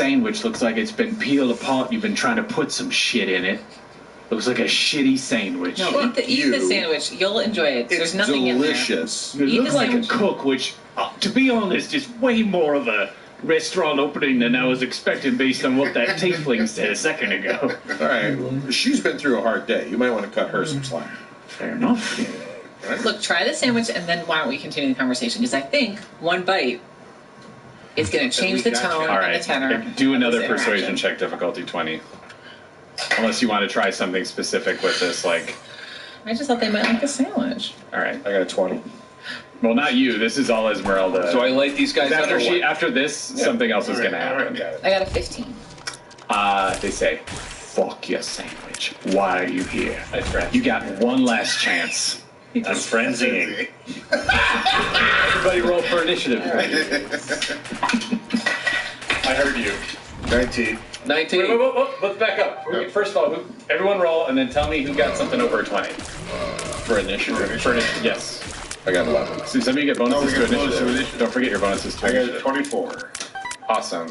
sandwich looks like it's been peeled apart. You've been trying to put some shit in it. Looks like a shitty sandwich. No, eat the sandwich. You'll enjoy it. There's nothing delicious. In there. It looks like a cook, which, to be honest, is way more of a restaurant opening than I was expecting based on what that tiefling said a second ago. All right, well, she's been through a hard day. You might want to cut her some slack. Fair enough. Right? Look, try the sandwich, and then why don't we continue the conversation? Because I think one bite is going to change the tone and the tenor. Do another persuasion check, difficulty 20. Unless you want to try something specific with this, like... I just thought they might like a sandwich. All right. I got a 20. Well, not you. This is all Esmeralda. So I light these guys after this, something else is going to happen. I got a 15. They say, fuck your sandwich. Why are you here? You got one last chance. I'm frenzying. Everybody roll for initiative. I heard you. 19. 19. Wait, let's back up. First of all, everyone roll, and then tell me who got something over a 20. For initiative? Yes. I got 11. So some of you get bonuses to initiative. Don't forget your bonuses to initiative. I got 24. Awesome.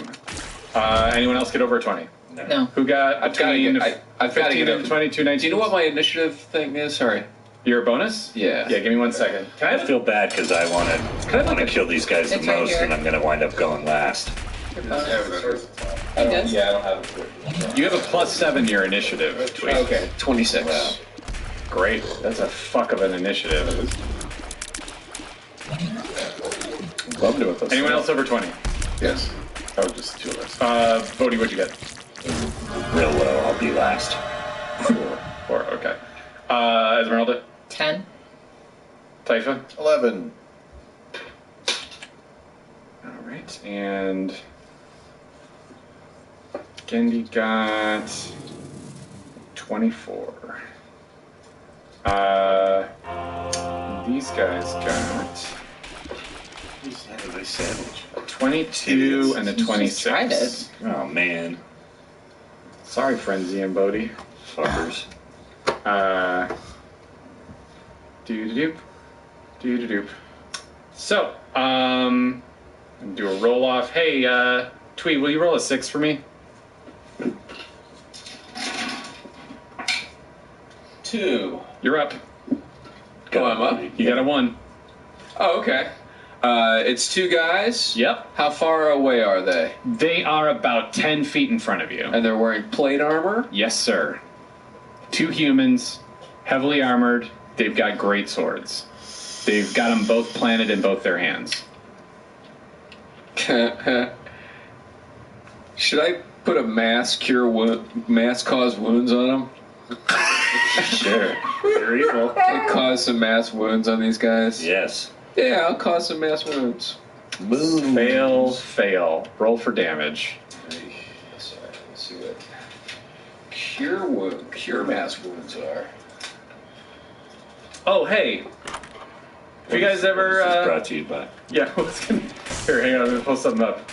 Anyone else get over a 20? No. Who got between I've got to 15 get and 22, 19? Do you know what my initiative thing is? Sorry. Your bonus? Yeah. Yeah, give me 1 second. I feel bad because I want to kill these guys the It's right most, here. and I'm going to wind up going last. I guess. Yeah, I don't have it. You have a +7 your initiative. Tweet. Okay. 26. Wow. Great. That's a fuck of an initiative. Love doing this. Anyone else over 20? Yes. Oh, just two of us. Bodhi, what'd you get? Real low, I'll be last. 4, okay. Esmeralda? 10. Taifa? 11. Alright, and... Gendy got... 24. These guys got... What a nice sandwich. a 22 and a 26. tried it. Oh, man. Sorry, Frenzy and Bodhi. Fuckers. Doo-doo-doop. Doo-doo-doop. So, do a roll-off. Hey, Tweed, will you roll a 6 for me? 2. You're up. Go on, up. You got a 1. Oh, okay. It's 2 guys. Yep. How far away are they? They are about 10 feet in front of you. And they're wearing plate armor? Yes, sir. 2 humans, heavily armored. They've got great swords. They've got them both planted in both their hands. Should I put a mass cause wounds on them? Sure. You're evil. Cause some mass wounds on these guys? Yes. Yeah, I'll cause some mass wounds. Fail. Roll for damage. Sorry, let's see what cure mass wounds are. Oh, hey. Have you guys ever... This is brought to you by... Yeah, here, hang on, let me pull something up.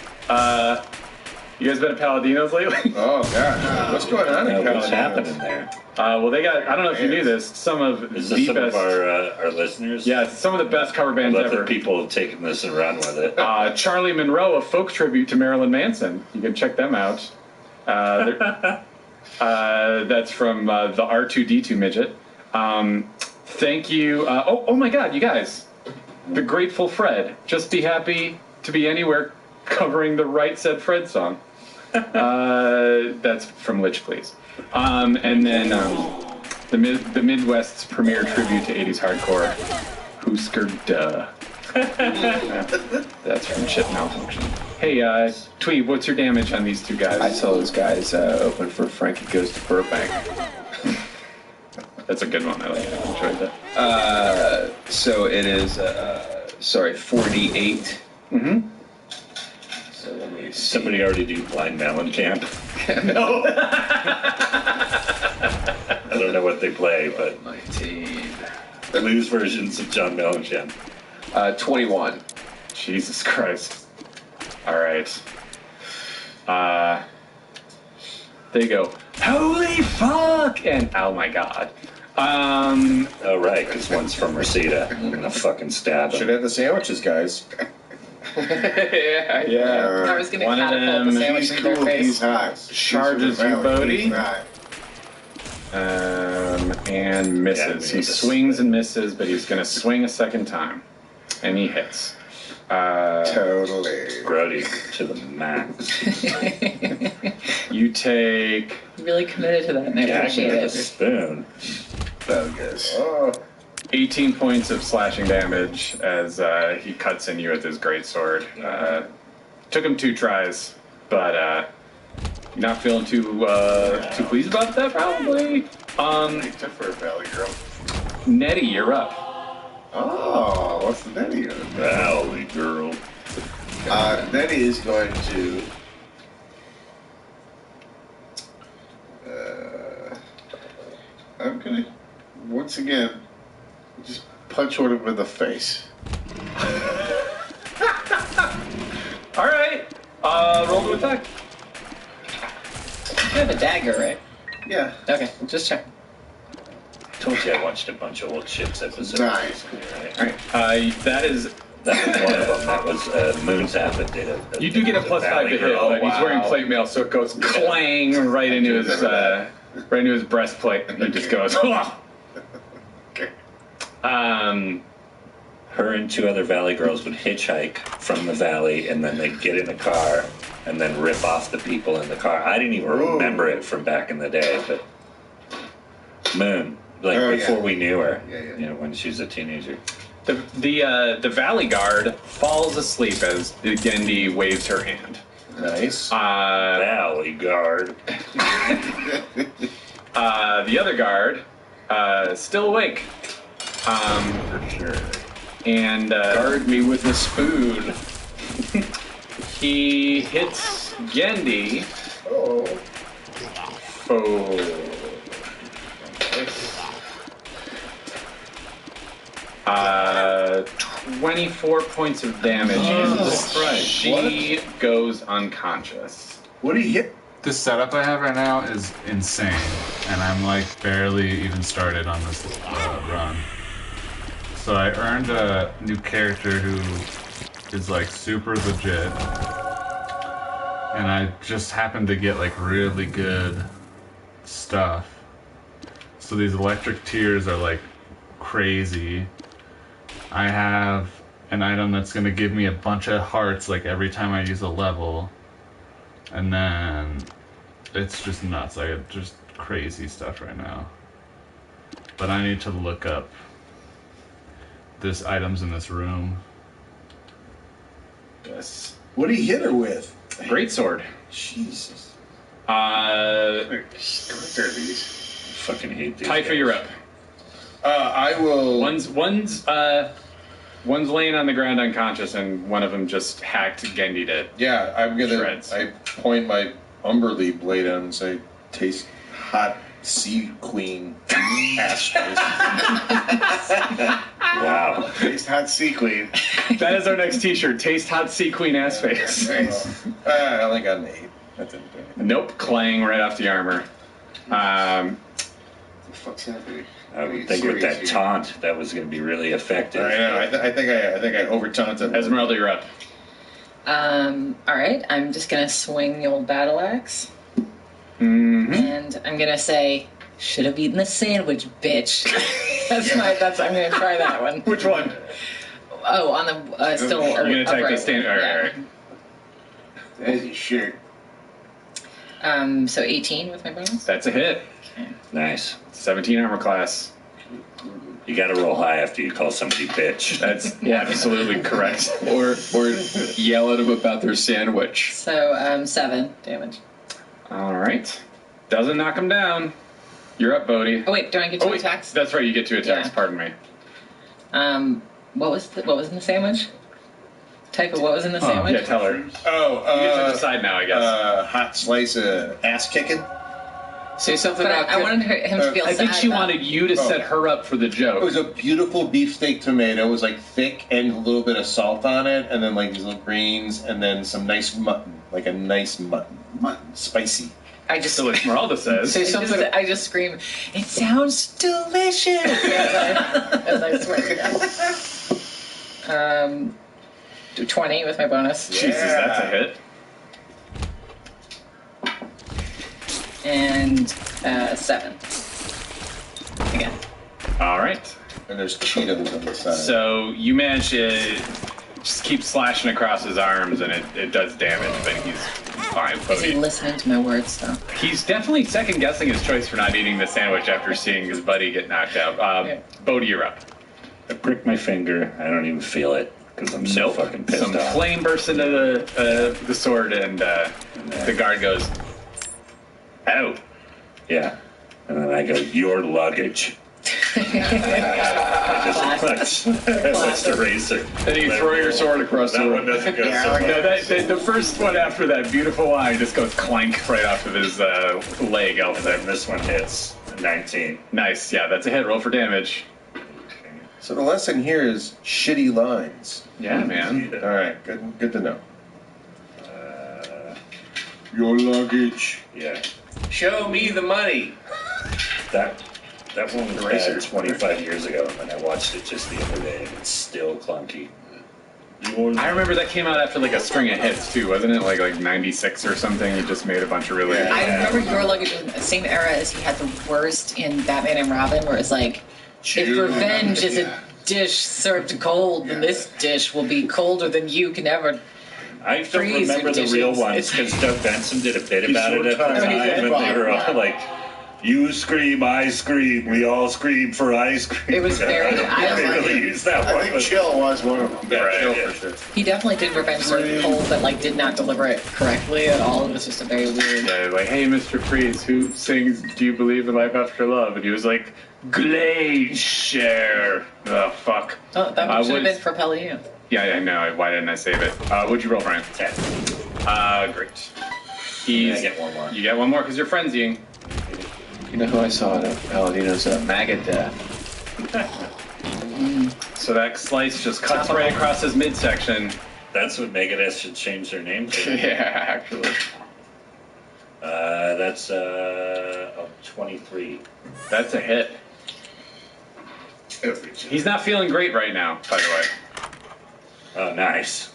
You guys been at Paladinos lately? Oh, gosh. What's going on in What's Paladinos? happening there? Well, they got, I don't know if you knew this, some of Is the this some best... of our listeners? Yeah, some of the best cover bands Let ever. the people have taken this and run with it. Charlie Monroe, a folk tribute to Marilyn Manson. You can check them out. That's from the R2D2 midget. Thank you. Oh my God, you guys. The Grateful Fred. Just be happy to be anywhere covering the Right Said Fred song. That's from Lich, please. And then the Midwest's premier tribute to 80s hardcore, Husker Duh. That's from Chip Malfunction. Hey, Tweed, what's your damage on these 2 guys? I saw those guys open for Frankie Goes to Burbank. That's a good one. I like it. I enjoyed that. So it is, 48. Mm-hmm. So let me see. Somebody already do Blind Melon Camp? No. I don't know what they play, but 19. blues versions of John Mellencamp. 21. Jesus Christ. All right. There you go. Holy fuck! And oh my God. Oh, right, because one's from Reseda. I'm gonna fucking stab Should him. have the sandwiches, guys. Yeah. I was going to One of catapult the them- sandwich He's into cool. their He's face. hot. Charges you, He's Bodhi. hot. And misses. Yeah, He swings and misses, but he's going to swing a second time. And he hits. Totally. Grody to the max. You take Really committed to that, and I Gag appreciate with a it. spoon. Bogus. Oh, 18 points of slashing damage as he cuts in you with his greatsword. Took him 2 tries, but not feeling too pleased about that, probably. Except for a valley girl. Nettie, you're up. Oh, what's the Nettie gonna do? Valley girl. Nettie is going to. I'm gonna once again just punch one of him in the face. All right. Roll to attack. You have a dagger, right? Yeah. Okay, just check. Told you I watched a bunch of old shits episodes. Nice. All right. That is. That was one of them. That was Moon's Abbott did it. You do get a +5 to hit, but he's wearing plate mail, so it goes clang right into his breastplate, and he just goes. Okay. Her and 2 other valley girls would hitchhike from the valley, and then they'd get in a car and then rip off the people in the car. I didn't even remember it from back in the day, but Moon, before we knew her, Yeah. when she was a teenager. The Valley Guard falls asleep as Gendy waves her hand. nice. Valley guard. The other guard still awake. For sure. And Guard me with a spoon. he hits Gendy. Oh. Oh. 24 points of damage. Jesus Christ. She goes unconscious. What did he hit? The setup I have right now is insane, and I'm like barely even started on this run. So I earned a new character who is like super legit, and I just happened to get like really good stuff. So these electric tears are like crazy. I have an item that's gonna give me a bunch of hearts like every time I use a level. And then it's just nuts. I have just crazy stuff right now. But I need to look up this items in this room. Yes. What did he hit her with? Greatsword. Jesus. There these. Fucking hate these Typha, guys. you're up. I will. One's laying on the ground unconscious, and one of them just hacked Gendy to Yeah, I'm gonna. shreds. I point my Umberly blade out and say, "Taste hot sea queen ass face." Wow. Taste hot sea queen. That is our next T-shirt. Taste hot sea queen ass face. Nice. I only got an 8. That didn't do anything. Nope, clang right off the armor. What the fuck's happening? I would think with that taunt, that was going to be really effective. I know. I think I over taunted. Esmeralda, you're up. Alright, I'm just gonna swing the old battle axe. Mm-hmm. And I'm gonna say, should have eaten the sandwich, bitch. I'm gonna try that one. Which one? Oh, on the, still You're gonna attack the upright. stand. All right, all right. There's your shirt. So 18 with my bonus? That's a hit. Okay. Nice. 17 armor class. You got to roll high after you call somebody bitch. That's absolutely correct. Or yell at them about their sandwich. So, 7 damage. All right. Doesn't knock him down. You're up, Bodhi. Oh wait, do I get 2 attacks? That's right. You get 2 attacks. Yeah. Pardon me. What was in the sandwich? Type of what was in the sandwich? Yeah, tell her. You Oh, get to decide now, I guess. hot slice of ass kicking. Say something But about I wanted him to feel I sad. think she about- wanted you to set her up for the It joke. was a beautiful beefsteak tomato. It was like thick and a little bit of salt on it, and then like these little greens, and then some nice mutton, like a nice mutton, spicy. I just So Esmeralda says. Say something. I just scream, it sounds delicious! as, I swear to God. 20 with my bonus. Jesus, that's a hit. And 7. Again. All right. And there's Cheetos on the side. So you manage to just keep slashing across his arms, and it does damage, but he's fine. Is he listening to my words, though? He's definitely second-guessing his choice for not eating the sandwich after seeing his buddy get knocked out. Bodhi, you're up. I prick my finger. I don't even feel it because I'm so fucking pissed Some off. flame bursts into the sword, and the guard goes, "Out." Yeah. And then I go, your luggage. I just what's the racer? Then you throw your sword across the That room. one doesn't go so No, the first one after that beautiful line just goes clank right off of his leg. And then this one hits 19. Nice, yeah, that's a hit. Roll for damage. So the lesson here is shitty lines. Yeah, man. All right, good to know. Your luggage. Yeah. Show me the money. That one was bad 25 years ago, and I watched it just the other day, and it's still clunky. I remember that came out after like a string of hits too, wasn't it? Like 96 or something. He just made a bunch of really. I remember your luggage was in the same era as he had the worst in Batman and Robin, where it's like, if revenge is a dish served cold, then this dish will be colder than you can ever. I don't Freeze remember the your real dishes. ones because Doug Benson did a bit about so it at the tired. time, He's and they were all like, "You scream, I scream, we all scream for ice cream." It was very. They really used that I one. think but- Chill was one of them. Yeah, Chill yeah. for sure. He definitely did revenge served cold, but like did not deliver it correctly at all. It was just a very weird. Yeah, like, hey, Mr. Freeze, who sings "Do You Believe in Life After Love?" And he was like, "Glacier." Oh fuck. Oh, that should have was- been for Pellegrino. Yeah, I know. Why didn't I save it? What'd you roll, Brian? 10. Great. Yeah, I get one more. You get one more because you're frenzying. You know who I saw at Paladino's Maggot Death? So that slice just cuts right across his midsection. That's what Megadeth should change their name to. Yeah, actually. That's 23. That's a hit. He's not feeling great right now, by the way. Oh, nice.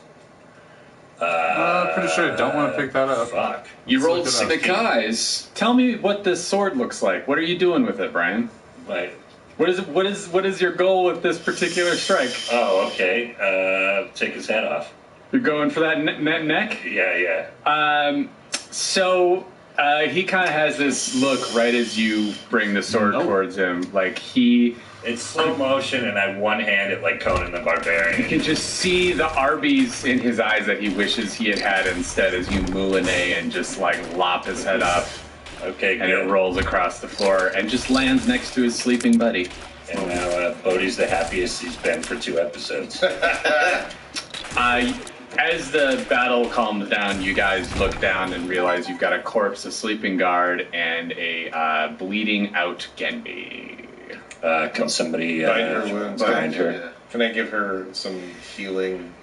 Pretty sure I don't want to pick that up. Fuck. You Let's rolled look it up. sneak. Snick eyes. Tell me what this sword looks like. What are you doing with it, Brian? Like, What is your goal with this particular strike? oh, okay. Take his head off. You're going for that neck? Yeah, yeah. So he kind of has this look right as you bring the sword towards him, like he. It's slow motion, and I one-hand it like Conan the Barbarian. You can just see the Arby's in his eyes that he wishes he had instead as you moulinet and just like lop his head off. Okay, And good. it rolls across the floor and just lands next to his sleeping buddy. And now Bodhi's the happiest he's been for 2 episodes. As the battle calms down, you guys look down and realize you've got a corpse, a sleeping guard, and a bleeding out Genbi. Can somebody Bind her wounds. bind her? Can I give her some healing?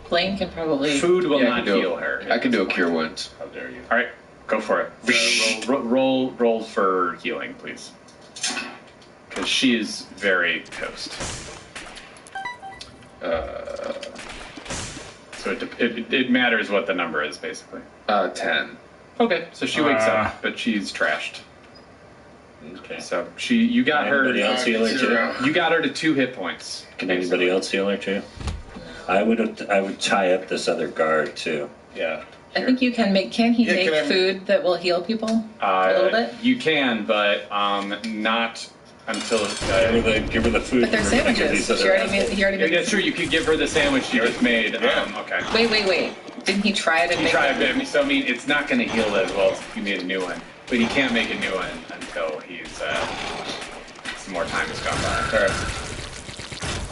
Blaine can probably. Food will Yeah, I not can do heal it. her. I can do a cure wounds. How dare you? All right, go for it. Roll for healing, please, because she is very toast. So it matters what the number is, basically. 10. Okay, so she wakes up, but she's trashed. Okay. So you got her. Anybody else heal her too? You got her to 2 hit points. Can anybody else heal her too? I would tie up this other guard too. Yeah. I think you can make. Can he Yeah, make can I- food that will heal people a little bit? You can, but not until. Give her the food. But they're we're gonna give sandwiches. these He other already made. He already Yeah, made. that's true. You could give her the sandwich she just made. Yeah. Okay. Wait. Didn't he try it and He make tried, it? but so I mean, it's not going to heal as well as if you made a new one. But he can't make a new one until he's some more time has gone by. Alright.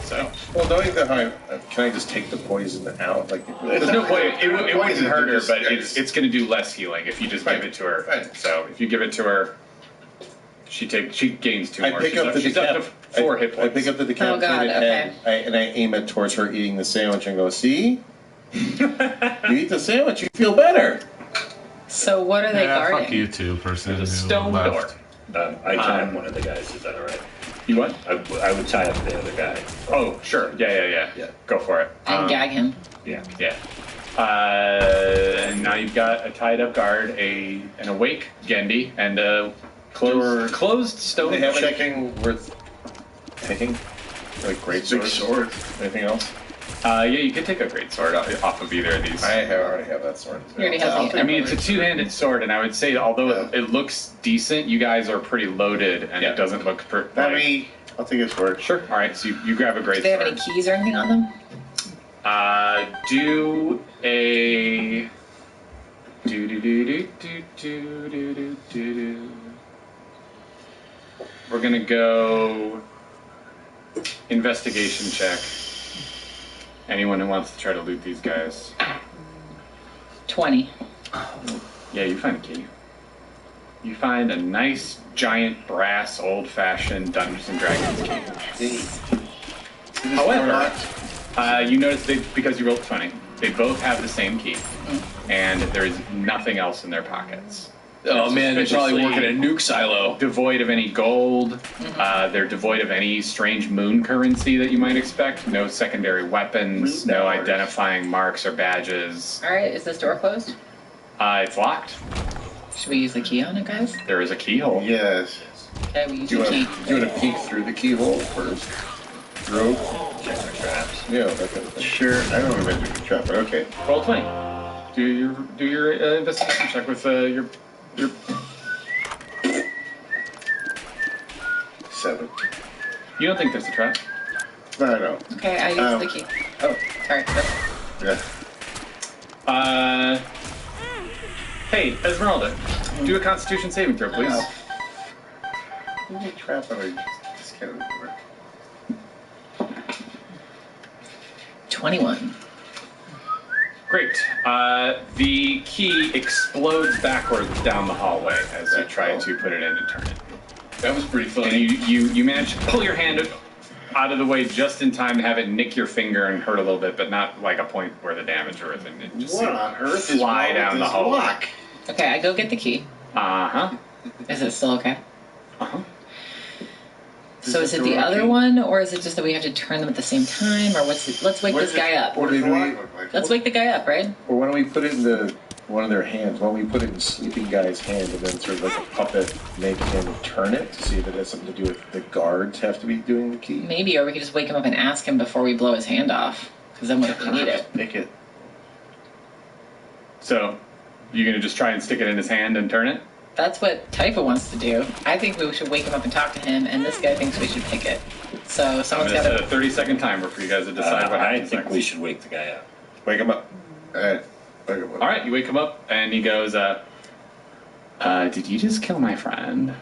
So Well, knowing that can I just take the poison out? Like, there's no point. It wouldn't Poison, hurt her, just- but yeah, it's going to do less healing if you just give it to her. Right. So if you give it to her, she gains 2 I more. pick up the she's up to 4 hit I points. pick up the decapitated Oh, God, head and I aim it towards her eating the sandwich and go, "See, you eat the sandwich, you feel better." So what are they Yeah, guarding? fuck you too, person There's a who stone left. I time one of the guys. Is that all right? You what? I would tie up the other guy. Oh, sure. Yeah. Yeah. Go for it. And gag him. Yeah. Yeah. And now you've got a tied up guard, an awake Gendy, and a closed stone. They have checking worth taking? Like great Big sword. Anything else? Yeah, you could take a great sword off of either of these. I already have that sword. He already has I'll the take I mean, it's a two-handed sword, and I would say, although it looks decent, you guys are pretty loaded, and it doesn't look I'll take a sword. Sure. All right, so you grab a great Do they have sword. any keys or anything on them? Do a We're gonna go investigation check. Anyone who wants to try to loot these guys. 20. Yeah, you find a key. You find a nice, giant, brass, old-fashioned Dungeons and Dragons key. However, you notice because you rolled 20, they both have the same key, and there is nothing else in their pockets. Oh man, they're probably working at a nuke silo. Devoid of any gold. They're devoid of any strange moon currency that you might expect. No secondary weapons. No identifying marks or badges. Alright, is this door closed? It's locked. Should we use the key on it, guys? There is a keyhole. Yes. Okay, we use Do you the key. want to peek through the keyhole first? Rope? Check the traps. Yeah, that kind of thing. Sure. I don't remember the trap, but okay. Roll 20. Do your investigation check with your 7. You don't think there's a trap? No, no. Okay, I use the key. Oh, sorry. Yeah. Hey, Esmeralda, do a Constitution saving throw, please. Any trap on I just can't remember. 21. Great. The key explodes backwards down the hallway as you try to put it in and turn it. That was pretty And funny. you manage to pull your hand out of the way just in time to have it nick your finger and hurt a little bit, but not like a point where the damage or anything. It just What on earth is fly wrong down with the this hallway. lock? Okay, I go get the key. Uh-huh. Is it still okay? Uh-huh. So is it it the the wrong other key? one, or is it just that we have to turn them at the same time, or what's it? Let's wake this guy up. What does the Maybe lock we- look like? Let's wake the guy up, right? Or why don't we put it in one of their hands? Why don't we put it in sleeping guy's hand and then sort of like a puppet make him turn it to see if it has something to do with the guards have to be doing the key? Maybe, or we could just wake him up and ask him before we blow his hand off. Because then what if we need it? Pick it. So, you're going to just try and stick it in his hand and turn it? That's what Typha wants to do. I think we should wake him up and talk to him, and this guy thinks we should pick it. So I'm someone's going to got set a to... 30-second timer for you guys to decide what I happens think next. we should wake the guy up. Wake him up. Alright. Wake him up. All right, you wake him up, and he goes, did you just kill my friend?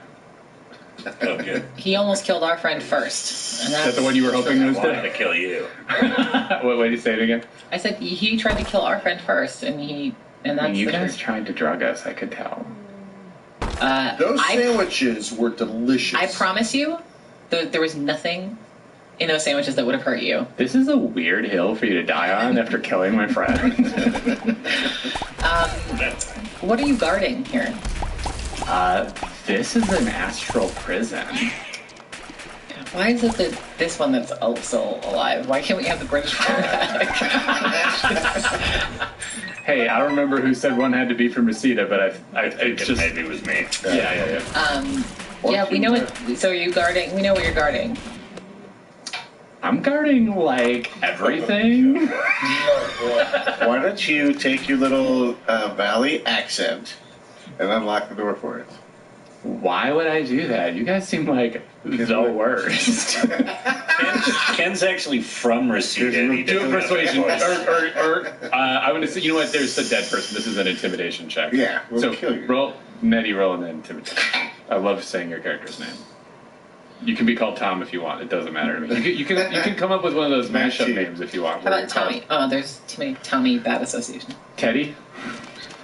Oh, good. He almost killed our friend first. And Is that the one you were hoping I was wanted to dead? kill you. Wait, you say it again? I said he tried to kill our friend first, and that's You the guys truth. tried to drug us, I could tell. Those sandwiches were delicious. I promise you, there was nothing in those sandwiches that would have hurt you. This is a weird hill for you to die on after killing my friend. What are you guarding here? This is an astral prison. Why is it that this one that's still alive? Why can't we have the British one back? Hey, I don't remember who said one had to be from Reseda, but I think it's it just... maybe was me. Yeah. Yeah, we know it. So are you guarding? We know what you're guarding. I'm guarding, like, everything. Why don't you take your little valley accent and unlock the door for it? Why would I do that? You guys seem like the worst. Ken's actually from Reseda. and he Do a doesn't have persuasion, voice. I'm gonna say, you know what? There's a dead person. This is an intimidation check. Yeah, we'll so kill you. roll an intimidation. I love saying your character's name. You can be called Tom if you want. It doesn't matter to me. You can come up with one of those mashup Matchy. names if you want. How about Tommy? Oh, there's too many Tommy bad association. Teddy?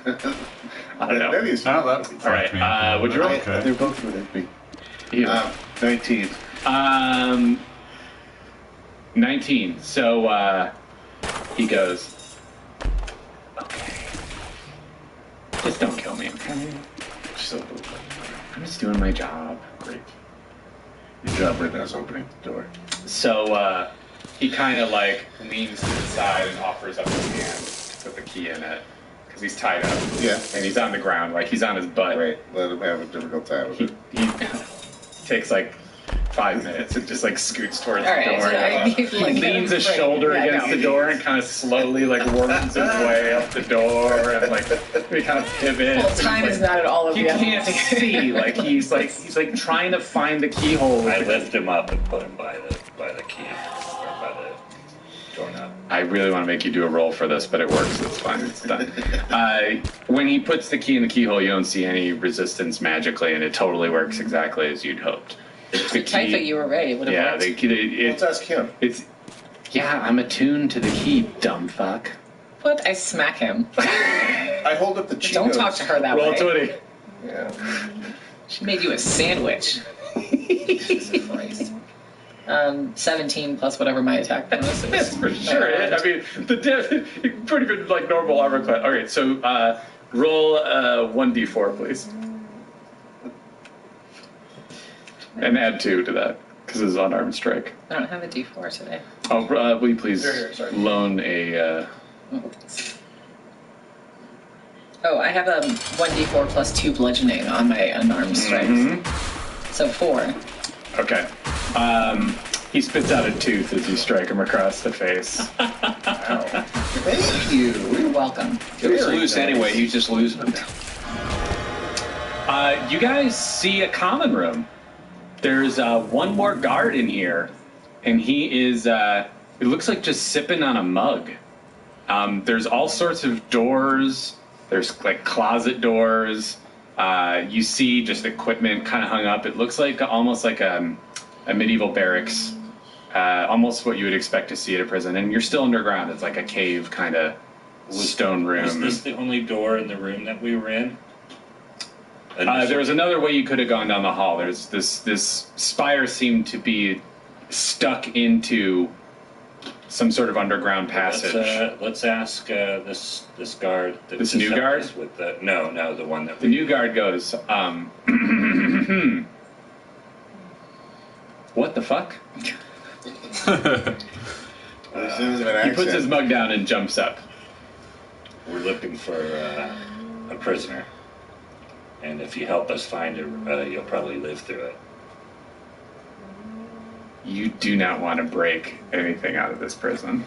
I don't know. That is Oh, that All right. Would you roll? Okay. They're both within me. 19. 19. So he goes, okay. Just don't kill me, okay? I'm just doing my job. Great. Your job right now is opening the door. So he kind of like leans to the side and offers up his hand to put the key in it because he's tied up. Yeah. And he's on the ground, like he's on his butt. Right. Let him have a difficult time with it. He takes like 5 minutes and just like scoots towards All the right, door. so I need, He like, leans his right, shoulder yeah, against no. the door and kind of slowly like worms his way up the door and like he kind of pivots. Well, time is not at all of He the can't see. Like he's like trying to find the keyhole. I lift him up and put him by the key or by the doorknob. I really want to make you do a roll for this, but it works. It's fine. It's done. When he puts the key in the keyhole, you don't see any resistance magically, and it totally works exactly as you'd hoped. The type that you were ready would have Yeah, worked. the key. Let's ask him. It's. Yeah, I'm attuned to the key, dumb fuck. What? I smack him. I hold up the Cheetos. Don't talk to her that Roll way. 20. Yeah. She made you a sandwich. Jesus Christ. 17 plus whatever my attack bonus is. Yes, for sure. I mean, pretty good, like normal armor class. Okay, so roll 1d4, please, and add 2 to that because it's unarmed strike. I don't have a D4 today. Oh, will you please Here, sorry. loan a? Oh, I have a 1D4 plus 2 bludgeoning on my unarmed strikes. So 4. Okay. He spits out a tooth as you strike him across the face. Thank you. You're welcome. It was Very loose nice. anyway. He was just losing them. You guys see a common room. There's one more guard in here, and he is, it looks like just sipping on a mug. There's all sorts of doors. There's like closet doors. You see just equipment kind of hung up. It looks like almost like a medieval barracks, almost what you would expect to see at a prison. And you're still underground. It's like a cave kind of stone room. Was this the only door in the room that we were in? There was another way you could have gone down the hall. There's this spire seemed to be stuck into some sort of underground passage. Let's ask this guard. That This just new helped guard? us with the the one that The new guard goes, what the fuck? He puts his mug down and jumps up. we're looking for a prisoner, and if you help us find her, you'll probably live through it. You do not want to break anything out of this prison.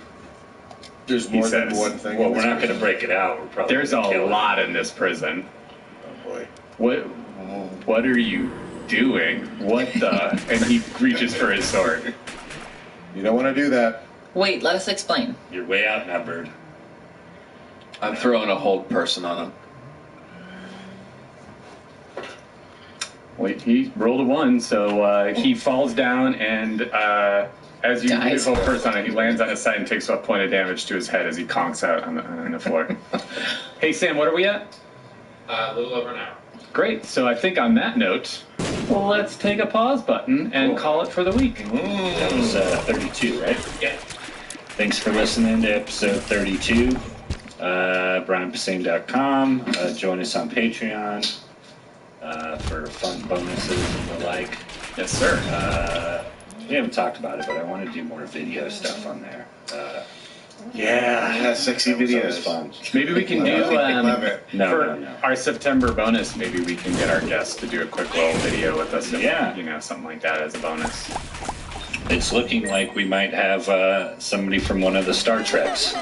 There's He more than says, one thing. Well, in we're this not going to prison. break it out. We're probably There's a gonna kill lot it. in this prison. Oh boy. What are you doing? What the? And he reaches for his sword. You don't want to do that. Wait, let us explain. You're way outnumbered. I'm throwing a hold person on him. Wait, he rolled a 1, so he falls down, and as you Dies. roll first on it, he lands on his side and takes a point of damage to his head as he conks out on the floor. Hey, Sam, what are we at? A little over an hour. Great. So I think on that note, let's take a pause button and call it for the week. That was 32, right? Yeah. Thanks for listening to episode 32. BrianPasane.com. Join us on Patreon for fun bonuses and the like. Yes, sir. We haven't talked about it, but I want to do more video stuff on there. Yeah, sexy That was videos. fun. Maybe we can do Love it. for our September bonus. Maybe we can get our guests to do a quick little video with us. Yeah. Something like that as a bonus. It's looking like we might have somebody from one of the Star Treks.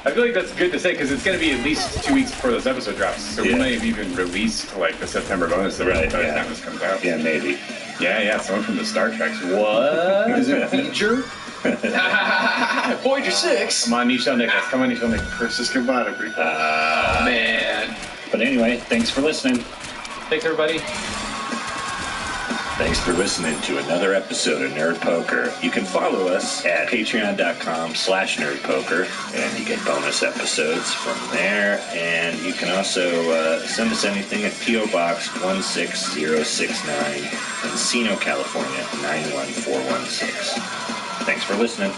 I feel like that's good to say because it's going to be at least 2 weeks before this episode drops. So we Yeah. may have even released like the September bonus by Right, the yeah. time this comes out. Yeah, maybe. Yeah, someone from the Star Treks. What? Is it feature? Voyager 6. Come on, Nichelle Nichols. Come on, Nichelle Nichols. Princess Cabana. Man. But anyway, thanks for listening. Thanks, everybody. Thanks for listening to another episode of Nerd Poker. You can follow us at patreon.com/nerdpoker, and you get bonus episodes from there. And you can also send us anything at P.O. Box 16069, Encino, California 91416. Thanks for listening.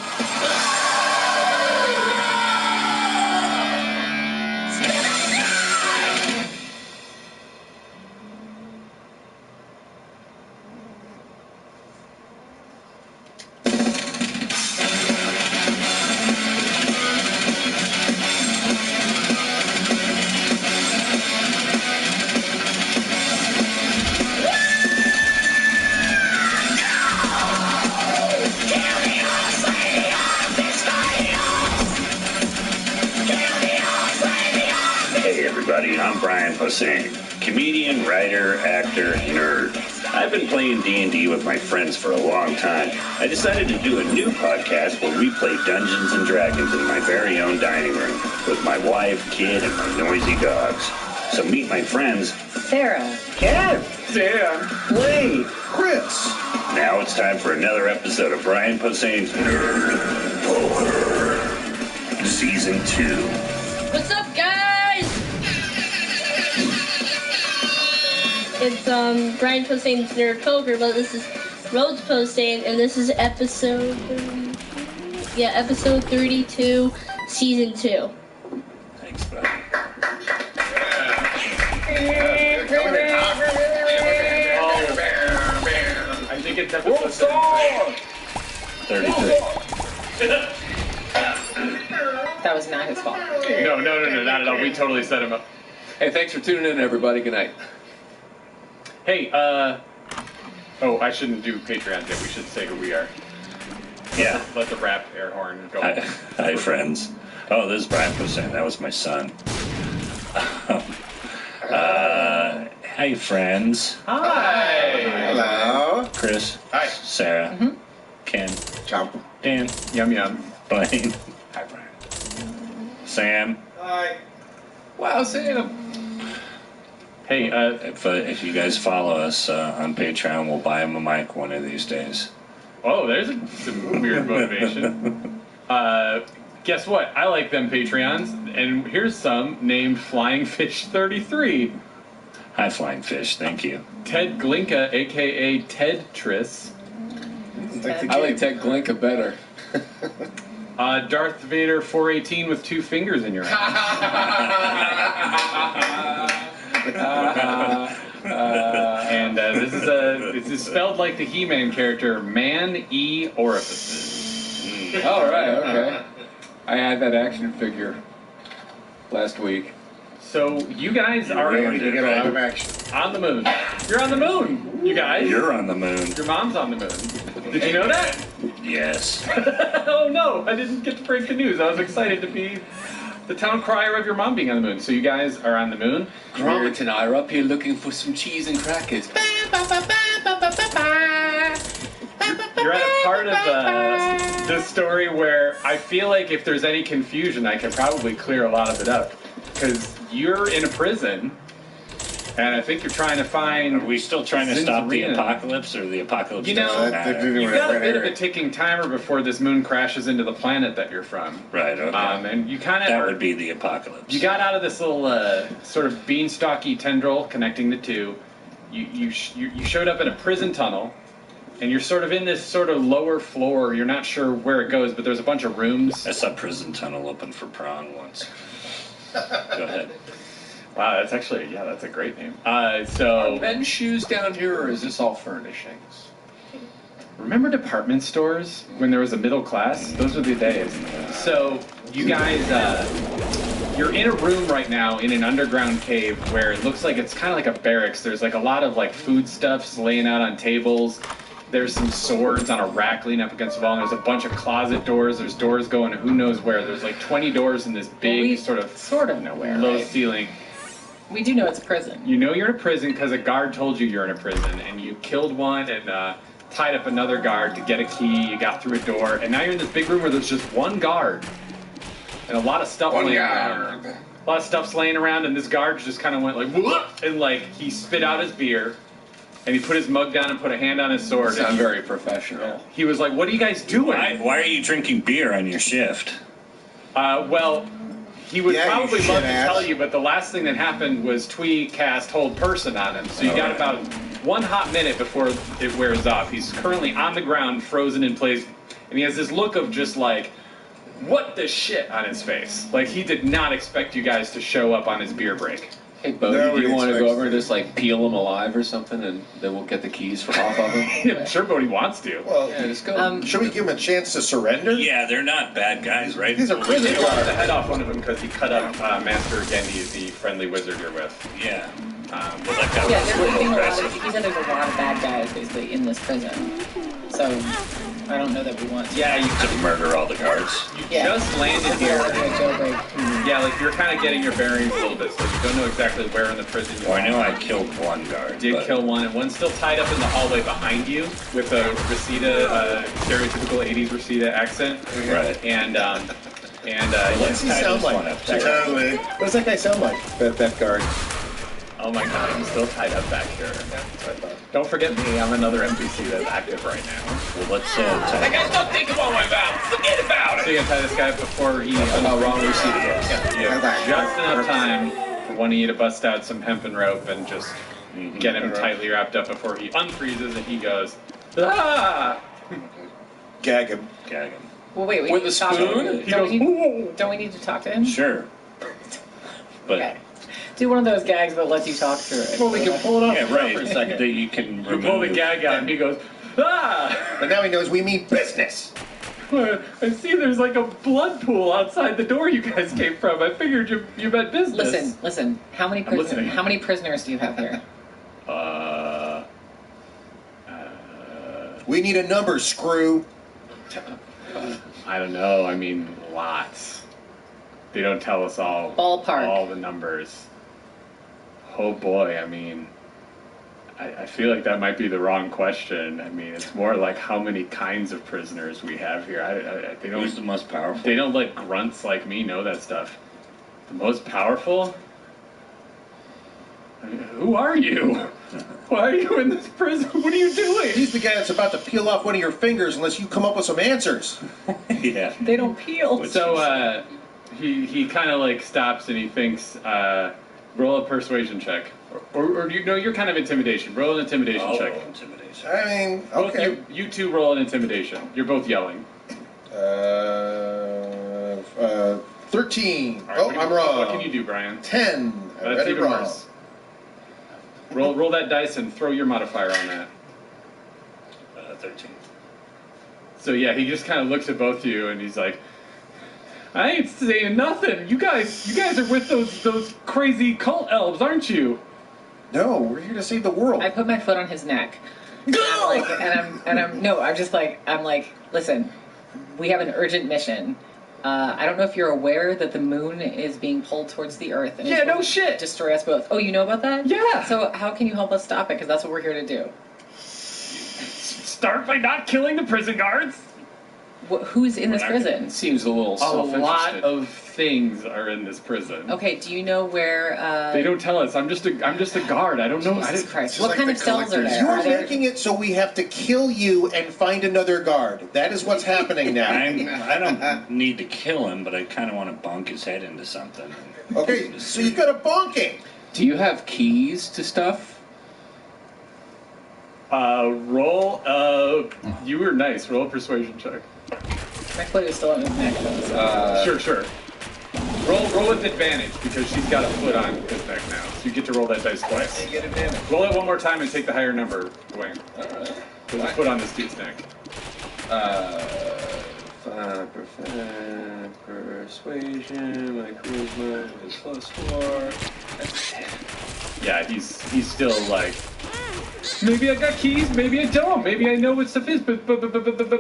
Posehn, comedian, writer, actor, nerd. I've been playing D&D with my friends for a long time. I decided to do a new podcast where we play Dungeons and Dragons in my very own dining room with my wife, kid, and my noisy dogs. So meet my friends, Sarah. Cat, Dan, Lee, Chris. Now it's time for another episode of Brian Posehn's Nerd Poker, Season 2. What's up, guys? It's Brian Posehn's Nerd Poker, but this is Rhodes Posehn, and this is episode 32, Season 2. Thanks, buddy. I think it's episode 33. That was not his fault. No, not at all. We totally set him up. Hey, thanks for tuning in, everybody. Good night. Hey, oh, I shouldn't do Patreon yet. We should say who we are. Yeah. Let the rap air horn go. Hi, friends. Oh, this is Brian Posehn. That was my son. Hi, friends. Hi. Hello. Chris. Hi. Sarah. Ken. Chomp. Dan. Yum yum. Blaine. Hi, Brian. Sam. Hi. Wow, Sam. Hey, If you guys follow us on Patreon, we'll buy him a mic one of these days. oh, there's some weird motivation. Guess what? I like them Patreons, and here's some named Flying Fish 33. Hi, Flying Fish. Thank you. Ted Glinka, aka Ted Triss. I like Ted Glinka better. Darth Vader 418 with 2 fingers in your hand. And this is spelled like the He-Man character, Man E Orifices. All right, okay. I had that action figure last week. So you guys are Ready to get a lot of action. on the moon. You're on the moon, you guys. You're on the moon. Your mom's on the moon. Did you know that? Yes. Oh no, I didn't get to break the news. I was excited to be the town crier of your mom being on the moon. So you guys are on the moon. Gromit and I are up here looking for some cheese and crackers. You're at a part of the story where I feel like if there's any confusion, I can probably clear a lot of it up. Because you're in a prison, and I think you're trying to find... Are we still trying to stop the Zinzarina. apocalypse, or the apocalypse You know, doesn't They're matter? doing You've it got a right bit of area. a ticking timer before this moon crashes into the planet that you're from. Right, okay. And you kind of... That would be the apocalypse. You got out of this little sort of beanstalky tendril connecting the two. You showed up in a prison tunnel, and you're sort of in this sort of lower floor. You're not sure where it goes, but there's a bunch of rooms. I saw Prison Tunnel open for prawn once. Go ahead. Wow, that's actually, yeah, that's a great name. Are So, men's shoes down here, or is this all furnishings? remember department stores when there was a middle class? Those were the days. So, you guys, you're in a room right now in an underground cave where it looks like it's kind of like a barracks. There's like a lot of like foodstuffs laying out on tables. There's some swords on a rack leaning up against the wall. And there's a bunch of closet doors. There's doors going to who knows where. There's like 20 doors in this big sort of nowhere. low Right? ceiling. We do know it's a prison. You know you're in a prison because a guard told you you're in a prison, and you killed one and tied up another guard to get a key. You got through a door, and now you're in this big room where there's just one guard and a lot of stuff laying around. A lot of stuff's laying around, and this guard just kind of went like, whoop, and like he spit out his beer, and he put his mug down and put a hand on his sword. Sound and very professional. he was like, "What are you guys doing?" Why are you drinking beer on your shift? Well, he would Yeah, you probably love to shit-ass. tell you, but the last thing that happened was Twee cast Hold Person on him. So you got about 1 hot minute before it wears off. He's currently on the ground, frozen in place, and he has this look of just like, what the shit on his face. Like he did not expect you guys to show up on his beer break. Hey, Bodie, do Nobody you want to go expects over and it. just like peel him alive or something, and then we'll get the keys off of him? I'm sure Bodie wants to. Well, Yeah, just go. should we give him a chance to surrender? Yeah, they're not bad guys, right? He's a He prison did want the guard. head off one of them because he cut up Master Gendy, the friendly wizard you're with. Yeah. Well, Well, that guy Yeah, was they're pretty putting a lot impressive. of, he said there's a lot of bad guys basically in this prison. so I don't know that we want to. Yeah, you To murder all the guards. just landed here. Like a jailbreak. Yeah, like you're kind of getting your bearings a little bit, so you don't know exactly where in the prison you Well, are. I know I killed one guard. Did but kill one, and one's still tied up in the hallway behind you with a Reseda, stereotypical 80s Reseda accent. Right. And What does he sound like? Totally. What does that guy sound like? That guard. oh my god, I'm still tied up back here. Don't forget me, I'm another NPC that's active right now. Well, let's That guy's not thinking about my mouth! Forget about it! So you can tie this guy up before he... wrong Reseda. Yeah, you have just enough time for one of you to bust out some hempen rope and just get him tightly wrapped up before he unfreezes and he goes, ah! Gag him. gag him. Well, wait, we With need a to talk to spoon? him. He goes, Don't we need to talk to him? Sure. But Okay. Do one of those gags that lets you talk through it. Well, we can pull it off yeah, right. for a second. That you can you pull the remove. gag out and he goes, ah! But now he knows we mean business. I see there's like a blood pool outside the door you guys came from. I figured you meant business. Listen. How many listening. prisoners do you have here? We need a number, screw. I don't know. I mean, lots. They don't tell us all Ballpark. the numbers. Oh boy, I mean, I feel like that might be the wrong question. I mean, it's more like how many kinds of prisoners we have here. They Who's the don't. most powerful? They don't let grunts like me know that stuff. The most powerful? I mean, who are you? Why are you in this prison? What are you doing? He's the guy that's about to peel off one of your fingers unless you come up with some answers. Yeah. They don't peel. So he kind of like stops and he thinks, roll a persuasion check, or you know, you're kind of intimidation. Roll an intimidation check. Intimidation. I mean, Both okay. you two roll an intimidation. You're both yelling. 13. All right, Oh, what do I'm you- wrong. What can you do, Brian? 10. I That's read it even wrong. worse. Roll that dice and throw your modifier on that. 13. So yeah, he just kind of looks at both of you and he's like, I ain't saying nothing. You guys are with those crazy cult elves, aren't you? No, we're here to save the world. I put my foot on his neck. I'm like, listen, we have an urgent mission. I don't know if you're aware that the moon is being pulled towards the Earth. And Yeah, it's no going to shit. Destroy us both. Oh, you know about that? Yeah. So how can you help us stop it? Because that's what we're here to do. Start by not killing the prison guards. Who's in this prison? Seems a little A self-interested. lot of things are in this prison. Okay, do you know where? They don't tell us. I'm just a guard. I don't know. Jesus Christ! Just What like kind the of cells are collectors. there? You Are are there- making it so we have to kill you and find another guard. That is what's happening now. I don't need to kill him, but I kind of want to bonk his head into something. Okay, so you got a bonking. Do you have keys to stuff? Roll. You were nice. Roll a persuasion check. My foot is still on his neck. Though, so. Sure. Roll with advantage because she's got a foot on his neck now. So you get to roll that dice twice. You get advantage. Roll it one more time and take the higher number, Dwayne. Alright. There's a foot on this dude's neck. 5% persuasion. My charisma is +4. Yeah, he's still like, maybe I got keys, maybe I don't, maybe I know what stuff is, but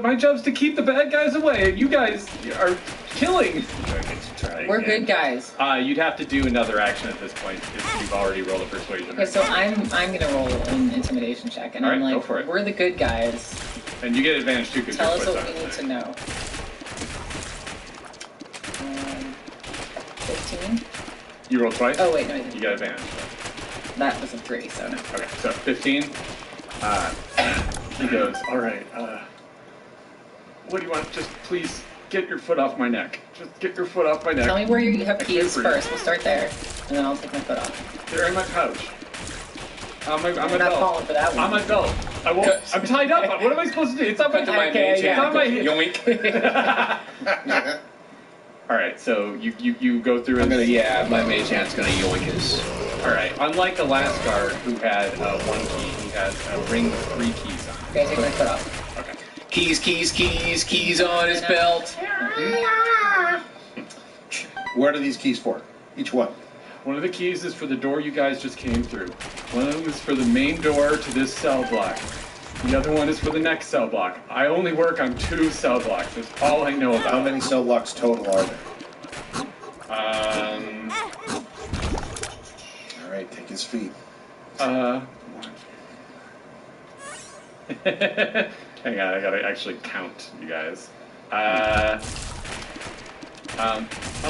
my job's to keep the bad guys away, and you guys are killing. I get to try We're again. good guys. You'd have to do another action at this point if you've already rolled a persuasion. Okay, so I'm gonna roll an intimidation check, and All I'm right, go like, for it. we're the good guys. And you get advantage too because Tell your us foot's what on we need his to neck. know. 15. You rolled twice? Oh wait, no, I You didn't. got advantage. That was a 3, so no. Okay, so 15. He goes, all right, what do you want? Just please get your foot off my neck. Just get your foot off my neck. Tell me where you have I can't keys breathe. first. We'll start there, and then I'll take my foot off. They're in my pouch. On my We're not belt. falling for that one. On my belt. I won't. I'm tied up. What am I supposed to do? It's on my. Okay, It's yeah. on my. Yoink. All right. So you go through. I'm and gonna, my mage hand's gonna yoink his. All right. Unlike the last guard who had 1 key, he has a ring with 3 keys on. Okay, take my foot off. Okay. Keys on his belt. What are these keys for? Each one. One of the keys is for the door you guys just came through. One of them is for the main door to this cell block. The other one is for the next cell block. I only work on 2 cell blocks. That's all I know about. How many cell blocks total are there? All right, take his feet. Hang on, I gotta actually count you guys. On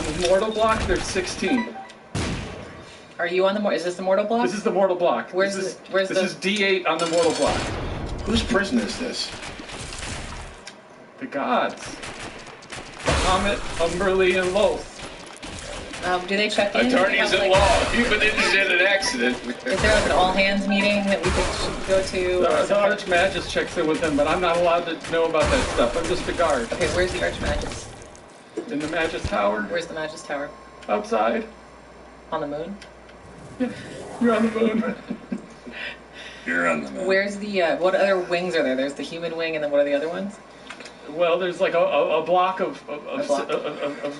the mortal block, there's 16. Are you on the is this the mortal block? This is the mortal block. Where's this the? is D8 on the mortal block. Whose prison is this? The gods. Bahamut, Umberly, and Loth. Do they check in? Attorneys at law. If you've been injured in an accident. Is there like an all-hands meeting that we could go to? The Archmagus checks in with them, but I'm not allowed to know about that stuff. I'm just a guard. Okay, where's the Archmagus? In the Magus Tower. Where's the Magus Tower? Outside. On the moon? Yeah, you're on the moon. You're on the moon. Where's the, what other wings are there? There's the human wing, and then what are the other ones? Well, there's like a block of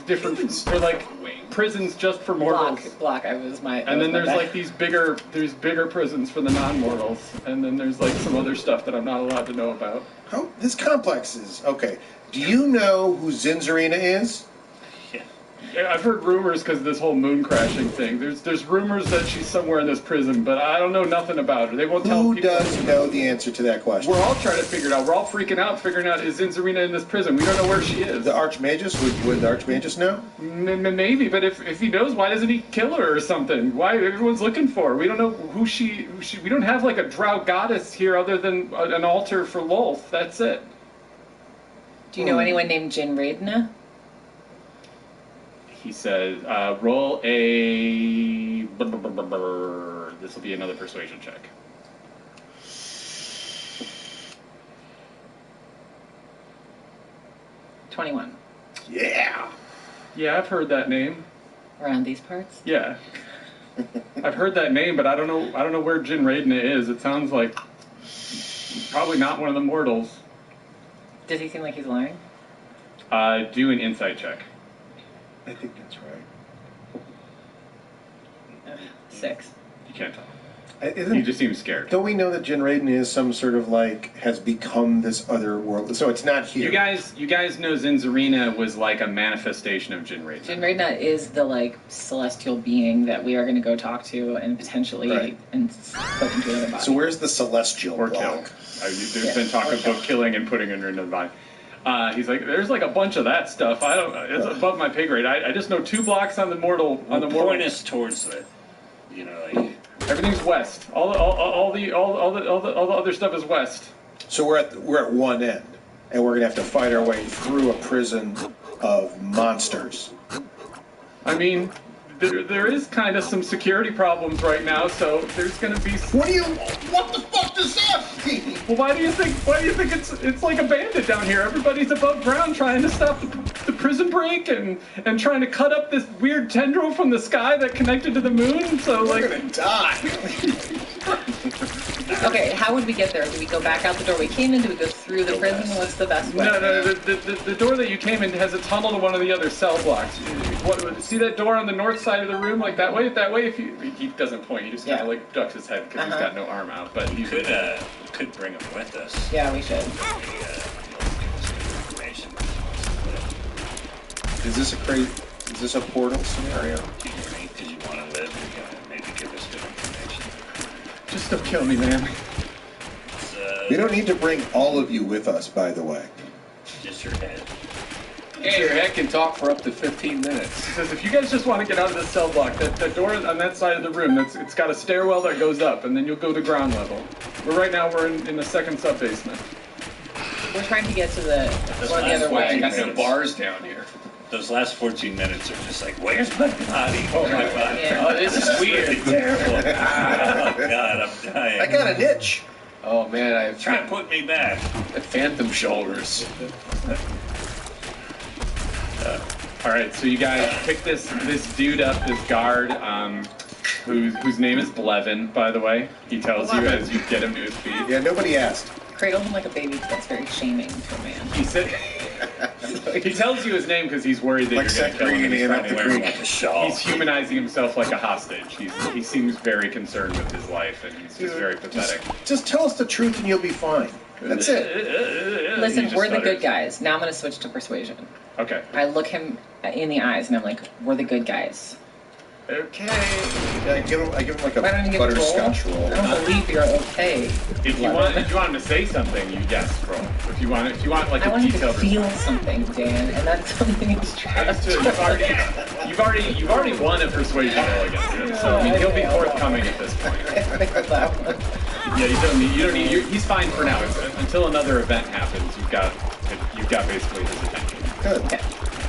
different, for like prisons just for mortals. Block. I was my. And then there's like bigger prisons for the non-mortals, and then there's like some other stuff that I'm not allowed to know about. How this complex is okay. Do you know who Zinzarina is? Yeah, I've heard rumors because of this whole moon crashing thing. There's rumors that she's somewhere in this prison, but I don't know nothing about her. They won't tell people. Who does know the answer to that question? We're all trying to figure it out. We're all freaking out, figuring out, is Zinzarina in this prison? We don't know where she is. The Archmagus? Would the Archmagus know? Maybe, but if he knows, why doesn't he kill her or something? Why everyone's looking for her? We don't know who she we don't have like a drow goddess here other than an altar for Lolth. That's it. Do you know anyone named Jin Raidna? He says, roll a... This will be another persuasion check. $21. Yeah. Yeah, I've heard that name. Around these parts? Yeah. I've heard that name, but I don't know where Jin Raidna is. It sounds like probably not one of the mortals. Does he seem like he's lying? Do an insight check. I think that's right. 6. You can't tell. Isn't, You just seem scared. don't we know that Jin Raiden is some sort of like has become this other world? So it's not here. You guys know Zinzarina was like a manifestation of Jin Raidna. Jin Raidna is the like celestial being that we are going to go talk to and potentially Right. and put into another body. So where's the celestial Or kill. block? There's been talk about killing and putting her into the body. He's like, there's like a bunch of that stuff. It's above my pay grade. I just know 2 blocks on the mortal. Point us towards it. You know, like Everything's west. All the other stuff is west. So we're at one end, and we're gonna have to fight our way through a prison of monsters. I mean, there is kind of some security problems right now, so there's going to be. What the fuck does that mean? Well, why do you think it's like a bandit down here? Everybody's above ground trying to stop the prison break and trying to cut up this weird tendril from the sky that connected to the moon. So We're like, gonna die. Okay, how would we get there? Do we go back out the door we came in? Do we go through the prison? What's the best way? no. The door that you came in has a tunnel to one of the other cell blocks. See that door on the north side of the room, like that way? If he doesn't point, he just kind of like ducks his head because he's got no arm out. But we could bring him with us. Yeah, we should. Is this a portal scenario? Because you want to live, you gotta maybe give us good information. just don't kill me, man. We don't need to bring all of you with us, by the way. Just your head. Yeah, your head can talk for up to 15 minutes. He says, if you guys just want to get out of this cell block, that door on that side of the room, it's got a stairwell that goes up, and then you'll go to ground level. Right now we're in the second sub-basement. We're trying to get to the one the other I way. got some bars down here. Those last 14 minutes are just like, where's my body? Oh my body. Yeah. Oh, this is weird. Terrible. Oh God, I'm dying. I got an itch. Oh man, I have Try to put me back. phantom shoulders. All right, so you guys pick this dude up, this guard, whose name is Blevin, by the way. He tells you as you get him to his feet. Yeah, nobody asked. Cradle him like a baby, that's very shaming to a man. He said, He tells you his name because he's worried that Like you're going to Seth kill him. Green And he's in trying Up to the wear him Creek. like a shawl. He's humanizing himself like a hostage. He seems very concerned with his life, and he's just very pathetic. Just tell us the truth and you'll be fine. That's it. Listen, He just we're the good stutters. guys. Now I'm going to switch to persuasion. Okay. I look him in the eyes and I'm like, we're the good guys. Okay. I give him like a Why don't you give a roll? butterscotch roll. I don't believe you're okay. If you want him to say something, you roll. If you want like I a want him to detailed feel response. something, Dan, and that's something he's trying to do. You've already won a persuasion roll against him, so I mean he'll be forthcoming at this point. Yeah, you don't need. He's fine for now. Until another event happens, you've got basically his attention. Good. Okay.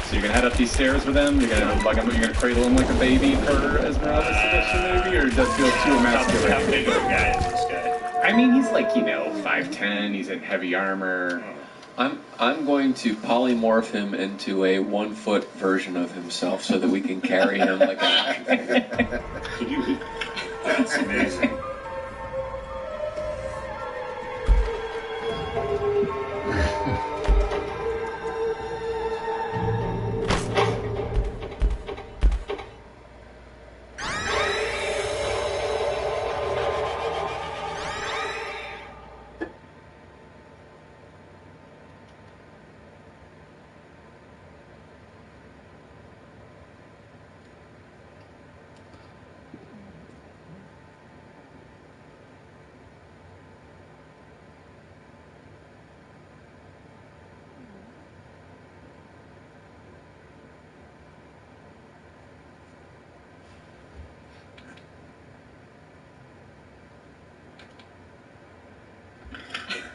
So you're gonna head up these stairs with him. You're gonna cradle him like a baby, per Esmeralda's suggestion, maybe, or does that feel too How emasculating? big of a guy is this guy? I mean, he's like 5'10". He's in heavy armor. I'm going to polymorph him into a 1-foot version of himself so that we can carry him like an action figure. That's amazing.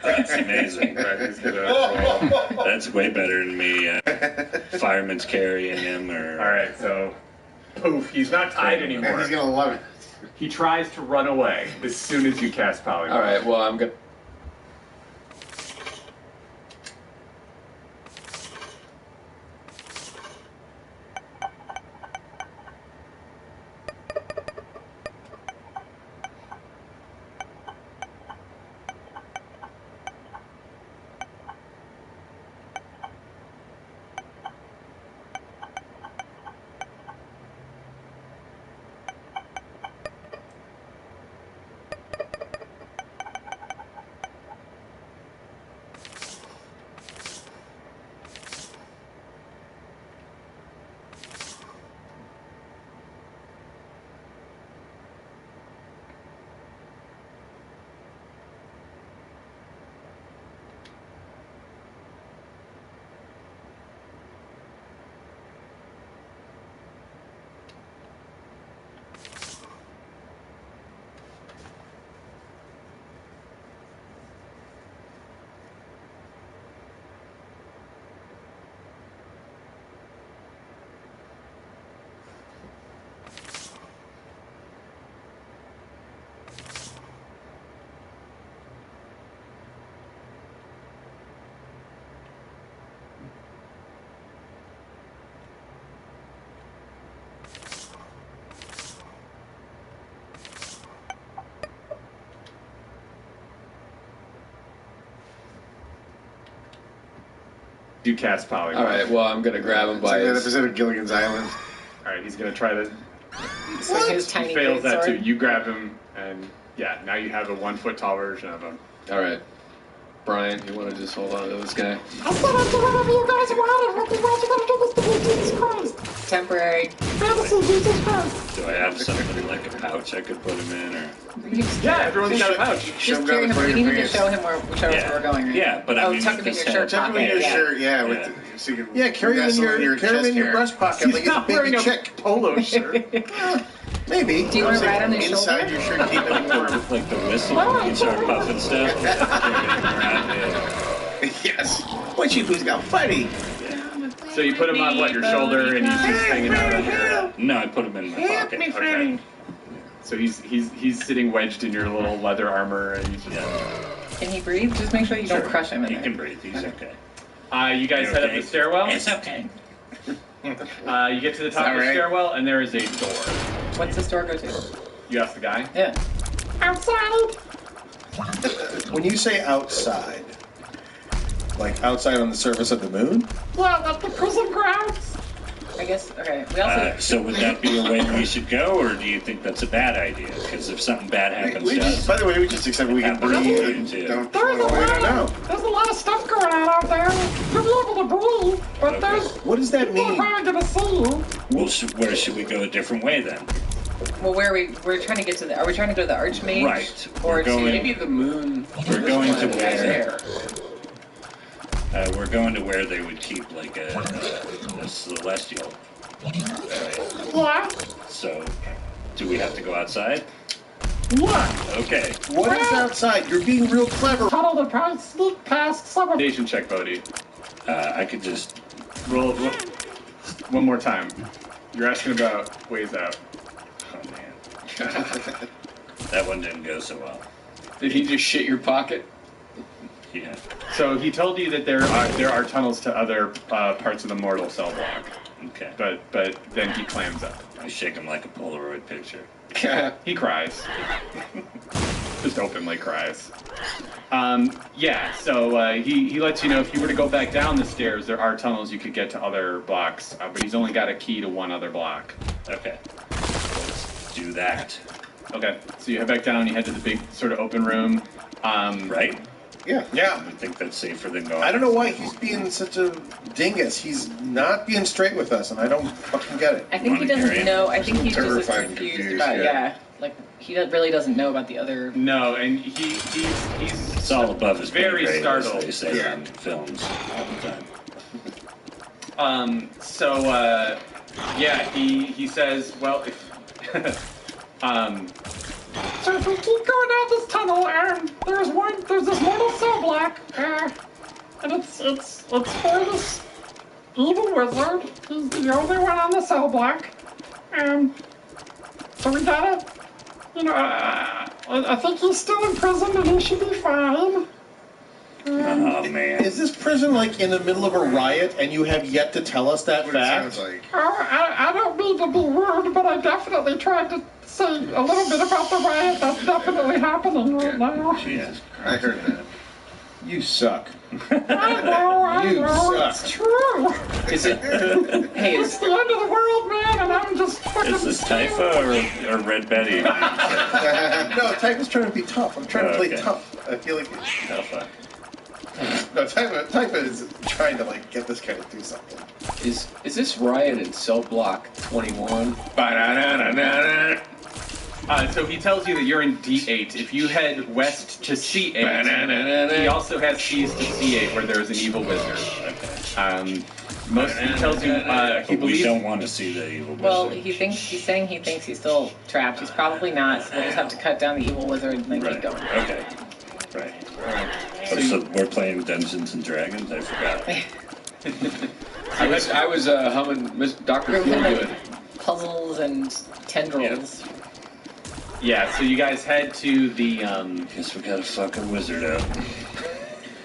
That's amazing. Right, he's gonna roll. That's way better than me. Fireman's carrying him, or All right, so poof, he's not tied And anymore. he's gonna love it. He tries to run away as soon as you cast polymorph. All right, well, I'm going to... You cast polymorph. All right, well, I'm going to grab him It's by like that his... episode of Gilligan's Island. All right, he's gonna try to. So his He tiny fails that too. sword. You grab him, and yeah, now you have a 1 foot tall version of him. All right. Brian, you want to just hold on to this guy? I said I'd do whatever you guys wanted. What you gonna do this to me, Jesus Christ? Temporary. Fantasy, Jesus Christ. do I have something like a pouch I could put him in, or? Yeah, everyone's got a pouch. Just carry him. We need to show him where we're going. Right? Yeah, but I Oh, mean, tuck him in just your shirt Tuck him in pocket. your Yeah. shirt, yeah. Yeah. With the, so you can Yeah, carry him in wrestle your hair. breast pocket He's like not a wearing baby a chick. polo shirt. Maybe. Do you want to ride on his Inside shoulder? your shirt, keep it warm. With like the whistle, you can start puffing stuff. Yes. What you who's got funny? So you put him on your shoulder, and he's just hanging out on your. No, I put him in my pocket. Okay. So he's sitting wedged in your little leather armor, and he's just. Yeah. Can he breathe? Just make sure you don't crush him in He there. can breathe. He's okay. You guys You head up okay? the stairwell. It's okay. You get to the top of the right? stairwell, and there is a door. What's the store go to? You ask the guy. Yeah. Outside. When you say outside, Like outside on the surface of the moon? Yeah, like the prison grounds. I guess. Okay. We also. So would that be a way we should go, or do you think that's a bad idea? Because if something bad happens We to just, us, by the way, we just accept we can happens to breathe. you too. Don't There's a throw away. there's a lot of stuff going on out there. You'll be able to breathe, but Okay. there's What does that people mean? probably gonna see you. Well, where should we go a different way then? Well, where are we? We're trying to get to the. Are we trying to go to the Archmage? Right. Or We're going- Maybe the moon. We're going to there. we're going to where they would keep like a celestial. Yeah. So, do we have to go outside? Yeah. Okay. What is outside? You're being real clever. Tunnel to probably sneak past some of Nation check, Bodhi. I could just. Roll one more time. You're asking about ways out. Oh man. That one didn't go so well. Did he just shit your pocket? Yeah. So he told you that there are tunnels to other parts of the mortal cell block, Okay. but then he clams up. I shake him like a Polaroid picture. He cries. Just openly cries. Yeah, so he lets you know if you were to go back down the stairs, there are tunnels you could get to other blocks, but he's only got a key to one other block. Okay. Let's do that. Okay, so you head back down, you head to the big sort of open room. Right? Yeah. I think that's safer than going. I don't know why he's being such a dingus. He's not being straight with us, and I don't fucking get it. I think he doesn't know. I think he's just as Terrified and confused confused, about. yeah. Yeah. Like he really doesn't know about the other. No, and he's It's all above his pay very grade, as startled. they say Yeah. in films all the time. Yeah, he says, well, if So if we keep going down this tunnel, there's this mortal cell block, and it's for this evil wizard. He's the only one on the cell block, so we gotta, I think he's still in prison and he should be fine. Oh man. Is this prison like in the middle of a riot, and you have yet to tell us that What it fact? sounds like. I don't mean to be rude, but I definitely tried to say a little bit about the riot that's definitely happening right now. Jesus I heard that. You suck. I You know, suck. it's true. Is it? Hey, It's the end of the world, man, and I'm just fucking Is this Typha or Red Betty? No, Typho's trying to be tough. I'm trying to play Okay. tough. I feel like Typha. no, Typho is trying to like get this guy to do something. is this riot in cell block 21? So he tells you that you're in D8. If you head west to C8, he also has keys to C8 where there's an evil wizard. He tells you he But we believes. don't want to see the evil Well, wizard. he's saying he thinks he's still trapped. He's probably not. So we'll just have to cut down the evil wizard and then Right. keep going. Okay. Right. So we're playing Dungeons and Dragons? I forgot. I was humming Dr. We're doing Feelgood. like puzzles and tendrils. Yeah, so you guys head to the. Guess we got a fucking wizard out.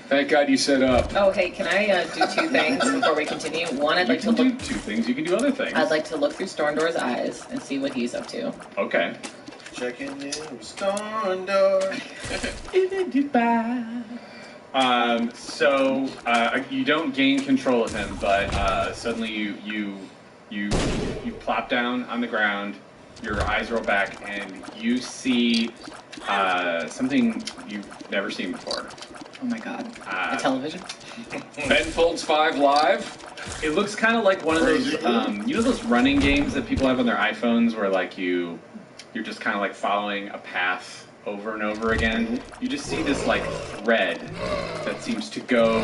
Thank God you set up. Oh, hey, can I do two things before we continue? One, I'd You like to can do look. two things. You can do other things. I'd like to look through Stormdoor's eyes and see what he's up to. Okay. Checking in Storm Door. So you don't gain control of him, but suddenly you plop down on the ground. Your eyes roll back, and you see something you've never seen before. Oh my God! A television. Ben Folds 5 Live. It looks kind of like one of those, those running games that people have on their iPhones, where like you're just kind of like following a path over and over again. You just see this like thread that seems to go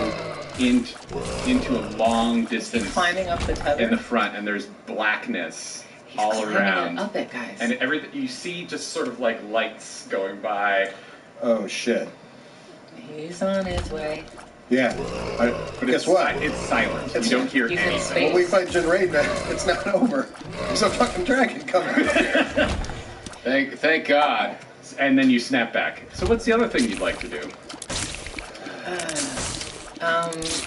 into a long distance Climbing up the tether. in the front, and there's blackness He's all climbing around. it up it, guys. And everything you see just sort of like lights going by. Oh shit. He's on his way. Yeah. But Guess what? It's silent. It's- You don't hear He's in anything. space. When we fight Jin Raid, it's not over. There's a fucking dragon coming. Thank God. And then you snap back. So what's the other thing you'd like to do?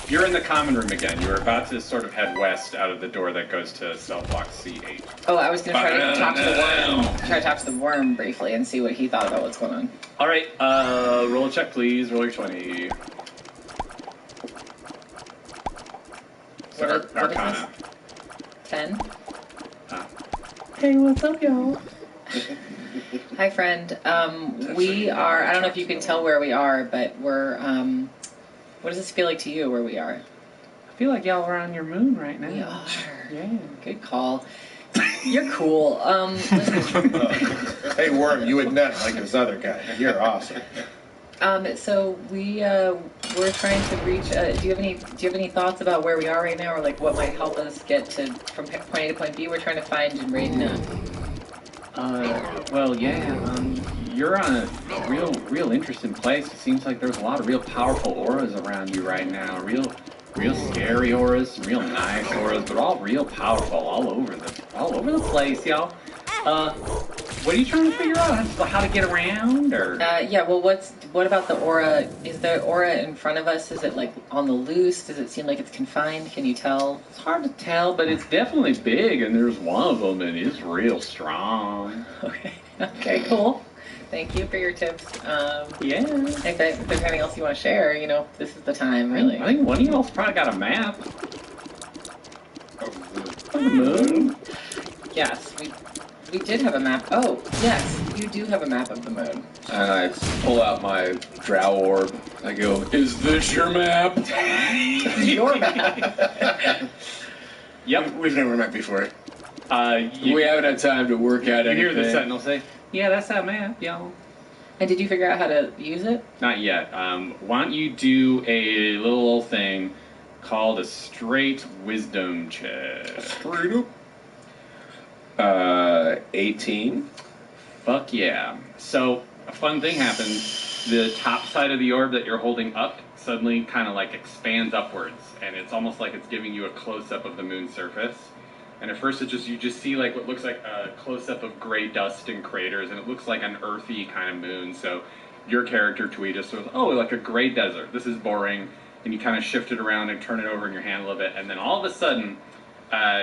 You're in the common room again. You're about to sort of head west out of the door that goes to cell block C8. Oh, I was gonna try to talk to the worm. Try to talk to the worm briefly and see what he thought about what's going on. All right, roll a check, please. Roll your 20. So What is Arcana. this? 10? Hey, what's up, y'all? Hi, friend. We are, I don't know if you can tell where we are, but we're, what does this feel like to you where we are? I feel like y'all are on your moon right now. We are. Yeah. Good call. You're cool. Listen. Hey, Worm, you would not like this other guy. You're awesome. So we're trying to reach. Do you have any thoughts about where we are right now, or like what might help us get to from point A to point B? We're trying to find Raiden. Well, yeah, you're on a real interesting place. It seems like there's a lot of real powerful auras around you right now. Real scary auras, some real nice auras, but all real powerful, all over the place, y'all. What are you trying to figure out? How to get around, or? Yeah. Well, what about the aura? Is the aura in front of us? Is it like on the loose? Does it seem like it's confined? Can you tell? It's hard to tell, but it's definitely big, and there's one of them, and it's real strong. Okay. Okay. Cool. Thank you for your tips. Yeah. If there's anything else you want to share, this is the time, really. I think one of y'all's probably got a map of the moon. Yes, we did have a map. Oh, yes, you do have a map of the moon. And I pull out my drow orb. I go, "Is this your map?" Your map. Yep. We've never met before. We haven't had time to work out You anything. hear the sentinel say, "Yeah, that's that map, y'all." And did you figure out how to use it? Not yet. Why don't you do a little thing called a straight wisdom check? Straight up. 18. Fuck yeah. So, a fun thing happens. The top side of the orb that you're holding up suddenly kind of like expands upwards, and it's almost like it's giving you a close-up of the moon's surface. And at first you just see like what looks like a close-up of gray dust and craters, and it looks like an earthy kind of moon. So your character, Tweeta, says, "Oh, like a gray desert. This is boring." And you kind of shift it around and turn it over in your hand a little bit, and then all of a sudden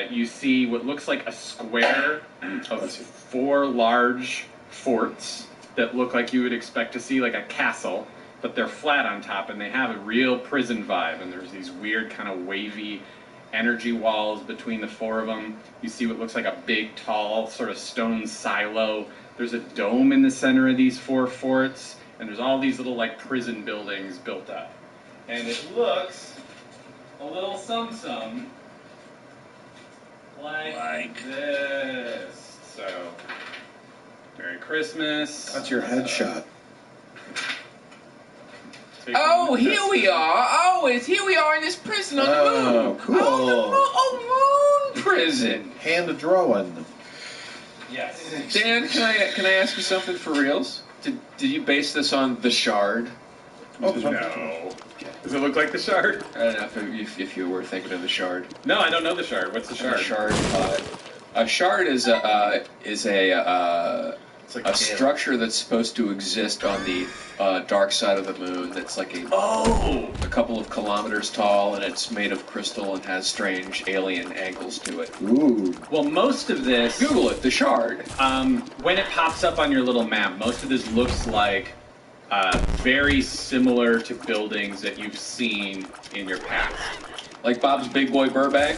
you see what looks like a square of 4 large forts that look like you would expect to see like a castle, but they're flat on top, and they have a real prison vibe, and there's these weird kind of wavy energy walls between the 4 of them. You see what looks like a big, tall, sort of stone silo. There's a dome in the center of these 4 forts, and there's all these little like prison buildings built up. And it looks a little some like this. So, Merry Christmas. That's your headshot. Oh, here we are. Here we are in this prison on the moon. Oh, cool. Oh, moon prison. Hand drawing. Yes. Dan, can I ask you something for reals? Did you base this on The Shard? Oh, No. Does it look like the Shard? I don't know if you were thinking of The Shard. No, I don't know the Shard. What's the Shard? A shard is a It's like a structure that's supposed to exist on the dark side of the moon. That's like a couple of kilometers tall, and it's made of crystal and has strange alien angles to it. Ooh. Well, most of this, Google it, The Shard. when it pops up on your little map, most of this looks like very similar to buildings that you've seen in your past. Like Bob's Big Boy Burbank.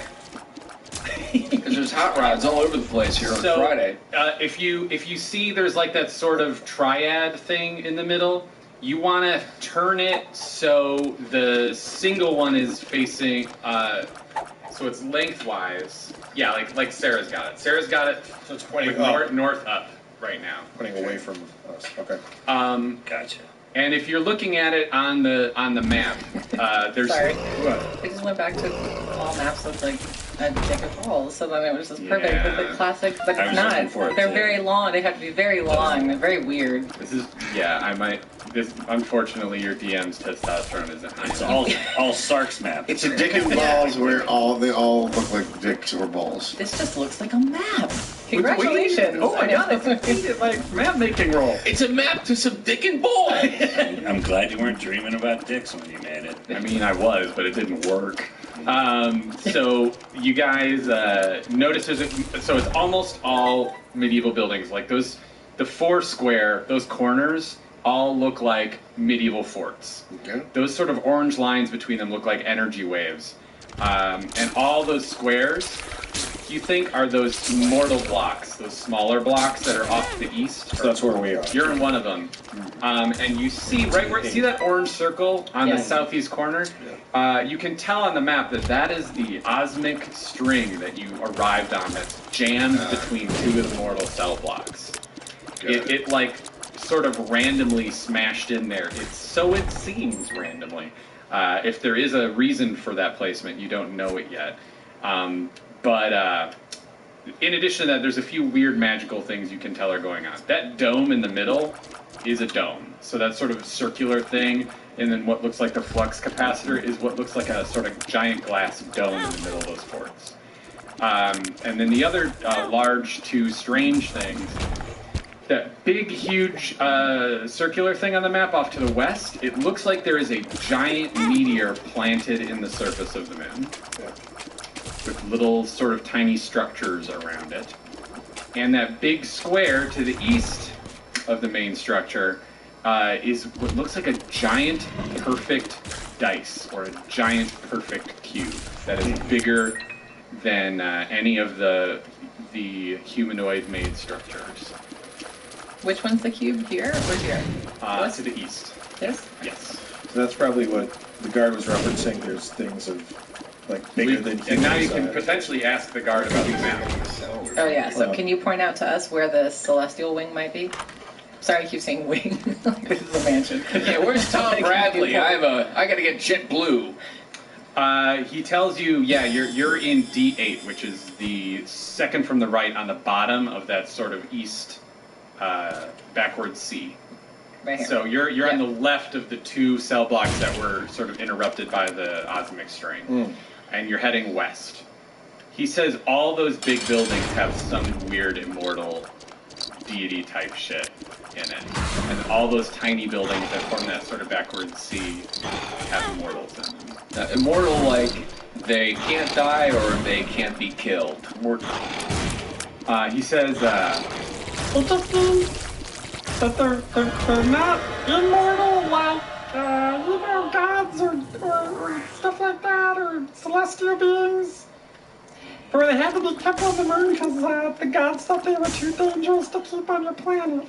Because there's hot rods all over the place here on Friday. If you see there's like that sort of triad thing in the middle, you want to turn it so the single one is facing, so it's lengthwise. Yeah, like Sarah's got it. Sarah's got it. So it's pointing north up right now. Pointing away from us. Okay. Gotcha. And if you're looking at it on the map, there's Sorry. What? I just went back to all maps with like a deck of balls, so then it was just perfect. Yeah. But the classic, but I it's was looking not. for it, They're too. very long. They have to be very long. They're very weird. this is I might this unfortunately your DM's testosterone isn't high. It's all Sark's map. It's a dick and balls where they all look like dicks or balls. This just looks like a map. Congratulations! Oh my god, I completed my map making roll. It's a map to some dick and ball. I'm glad you weren't dreaming about dicks when you made it. I mean, I was, but it didn't work. So you guys notice so it's almost all medieval buildings. Like the 4 square, those corners all look like medieval forts. Okay. Those sort of orange lines between them look like energy waves. And all those squares, you think, are those mortal blocks, those smaller blocks that are off to the east. So that's where we are. You're in one of them. And you see, right where, see that orange circle on the southeast corner? You can tell on the map that that is the osmic string that you arrived on that's jammed between two of the mortal cell blocks. It like sort of randomly smashed in there. So it seems randomly. If there is a reason for that placement, you don't know it yet. But in addition to that, there's a few weird magical things you can tell are going on. That dome in the middle is a dome. So that sort of circular thing, and then what looks like the flux capacitor is what looks like a sort of giant glass dome in the middle of those ports. And then the other large two strange things, that big, huge circular thing on the map off to the west, it looks like there is a giant meteor planted in the surface of the moon with little sort of tiny structures around it. And that big square to the east of the main structure is what looks like a giant perfect dice, or a giant perfect cube that is bigger than any of the humanoid-made structures. Which one's the cube, here or here? To the east. This? Yes. So that's probably what the guard was referencing. There's things of like bigger than And now you can size. potentially ask the guard about the map. Oh yeah, so can you point out to us where the celestial wing might be? Sorry, I keep saying wing. Like this is a mansion. Yeah, where's Tom Bradley? I gotta get jet blue. He tells you, yeah, you're in D8, which is the second from the right on the bottom of that sort of east backward C. Right here. So you're on the left of the two cell blocks that were sort of interrupted by the osmic string, and you're heading west. He says all those big buildings have some weird immortal deity type shit in it, and all those tiny buildings that form that sort of backward C have immortals in them. Immortal, like they can't die or they can't be killed. He says, It just means that they're not immortal like, gods or stuff like that, or celestial beings. Or they had to be kept on the moon because the gods thought they were too dangerous to keep on your planet.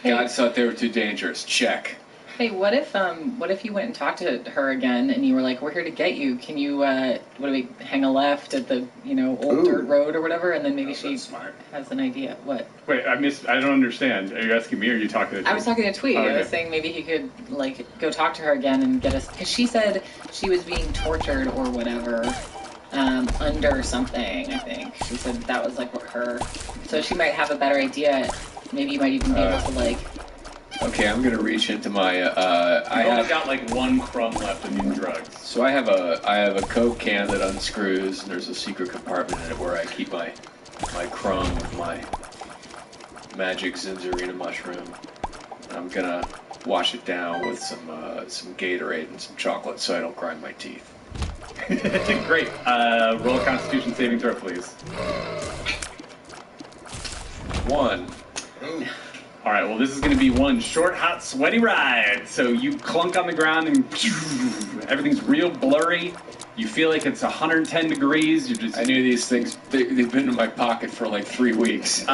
God thought they were too dangerous. Check. Hey, what if you went and talked to her again, and you were like, "We're here to get you. Can you, what do we hang a left at the, old dirt road or whatever?" And then maybe she has an idea. What? wait, I don't understand. Are you asking me or are you talking to I was talking to Tweet. Oh, I okay. was saying maybe he could, go talk to her again and get us, because she said she was being tortured or whatever, under something, I think. She said that was, so she might have a better idea. Maybe you might even be able to, Okay, I'm gonna reach into my. I I've only have got one crumb left of these drugs. so I have a Coke can that unscrews, and there's a secret compartment in it where I keep my crumb with my magic Zinzerina mushroom. I'm gonna wash it down with some Gatorade and some chocolate so I don't grind my teeth. Great. Roll a Constitution saving throw, please. 1. All right. Well, this is going to be one short, hot, sweaty ride. So you clunk on the ground and everything's real blurry. You feel like it's 110 degrees. I knew these things. They've been in my pocket for like 3 weeks.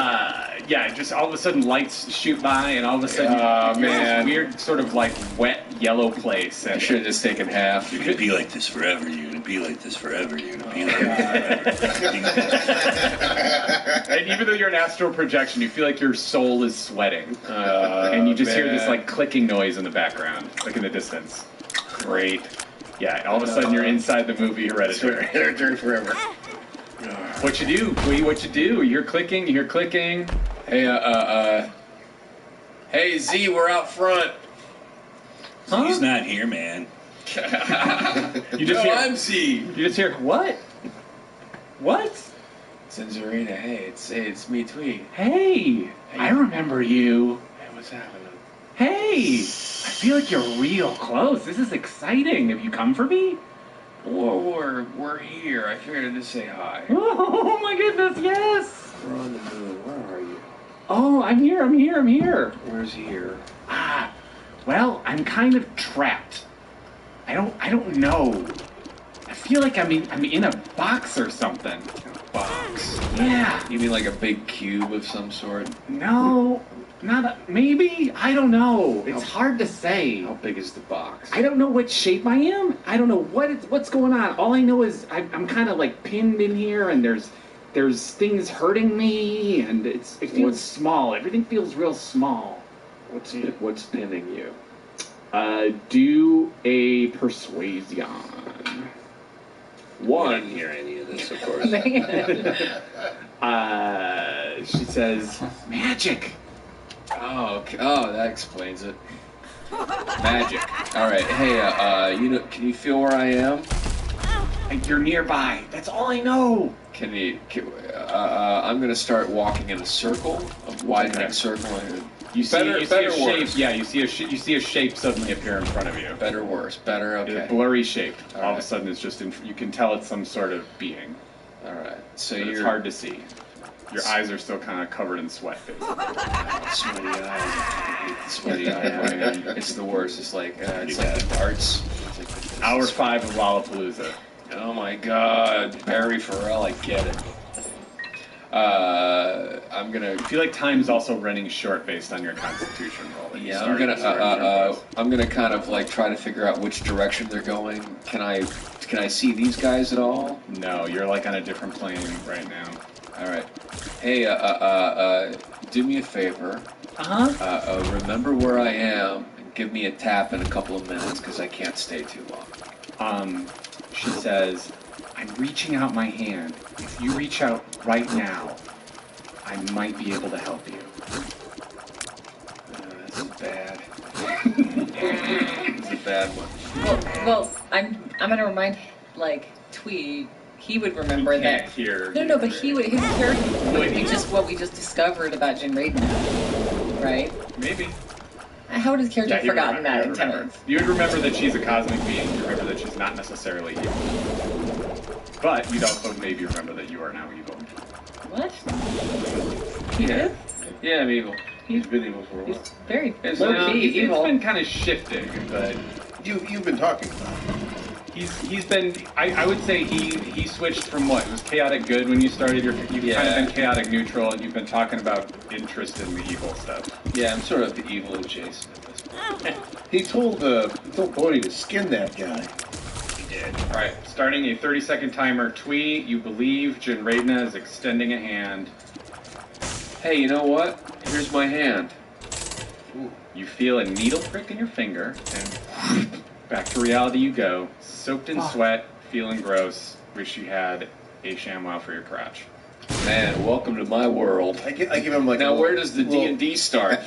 Yeah, just all of a sudden lights shoot by, and all of a sudden you're in this weird sort of wet yellow place. I And should have just taken half. You're gonna be like this forever. You're gonna be like this forever. You're gonna be like this forever. and even though you're an astral projection, you feel like your soul is sweating, and you just hear this clicking noise in the background, in the distance. Great. Yeah, all of a sudden you're inside the movie Hereditary. Hereditary forever. What you do, Quee? What you do? You hear clicking. You hear clicking. Hey, hey, Z, we're out front. He's not here, man. You just hear. I'm Z. You just hear what? What? Zinzerina, hey, it's me, Tweet. Hey, I remember you. Hey, what's happening? Hey, I feel like you're real close. This is exciting. Have you come for me? Whoa, we're here. I figured I'd just say hi. Oh my goodness, yes. We're on the moon. Where are you? Oh, I'm here. Where's here? Well, I'm kind of trapped. I don't know. feel like I'm in a box or something. Box. Yeah. You mean like a big cube of some sort? No, maybe. I don't know. It's hard to say. How big is the box? I don't know what shape I am. I don't know what's going on. All I know is I'm kind of like pinned in here, and there's things hurting me, and it feels small. Everything feels real small. What's pinning you? Do a persuasion. I didn't hear any of this, of course. She says, magic. Oh, okay. Oh, that explains it. Magic. All right. Hey, can you feel where I am? You're nearby. That's all I know. I'm gonna start walking in a circle, a widening circle. You see a shape. Worse. Yeah, you see a shape suddenly appear in front of you. Better, worse. Better, okay. A blurry shape. All of a right. sudden, it's just you can tell it's some sort of being. All right. So It's hard to see. Your eyes are still kind of covered in sweat. Sweaty eyes. I hate the sweaty eyes. It's the worst. It's like the darts. It's like the Hour 5 of Lollapalooza. Oh my God, Barry Farrell, I get it. I'm gonna. I feel like time's also running short based on your Constitution roll. Yeah, I'm gonna kind of like try to figure out which direction they're going. Can I see these guys at all? No, you're like on a different plane right now. All right. Hey, do me a favor. Remember where I am and give me a tap in a couple of minutes because I can't stay too long. She says, I'm reaching out my hand. If you reach out right now, I might be able to help you. This is bad. This is a bad one. Well, I'm gonna remind like Tweed. He would remember that. Hear No, but his character what we just discovered about Jin Raiden, right? Maybe. How would his character have forgotten that in 10 remember. minutes? You would remember that she's a cosmic being. You remember that she's not necessarily evil. But you'd also maybe remember that you are now evil. What? Yeah. Yeah, I'm evil. He's been evil for a while. He's very It's evil. been kind of shifting, but You've been talking about it. he's been. I would say he switched from what? It was chaotic good when you started. You've kind of been chaotic neutral, and you've been talking about interest in the evil stuff. Yeah, I'm sort of the evil adjacent at this point. He told Bodhi to skin that guy. He did. All right, starting a 30-second timer. Twee, you believe Jin Raidna is extending a hand. Hey, you know what? Here's my hand. Ooh. You feel a needle prick in your finger, and back to reality you go. Soaked in sweat, feeling gross. Wish you had a ShamWow for your crotch. Man, welcome to my world. I give him like now. Where does the D&D start?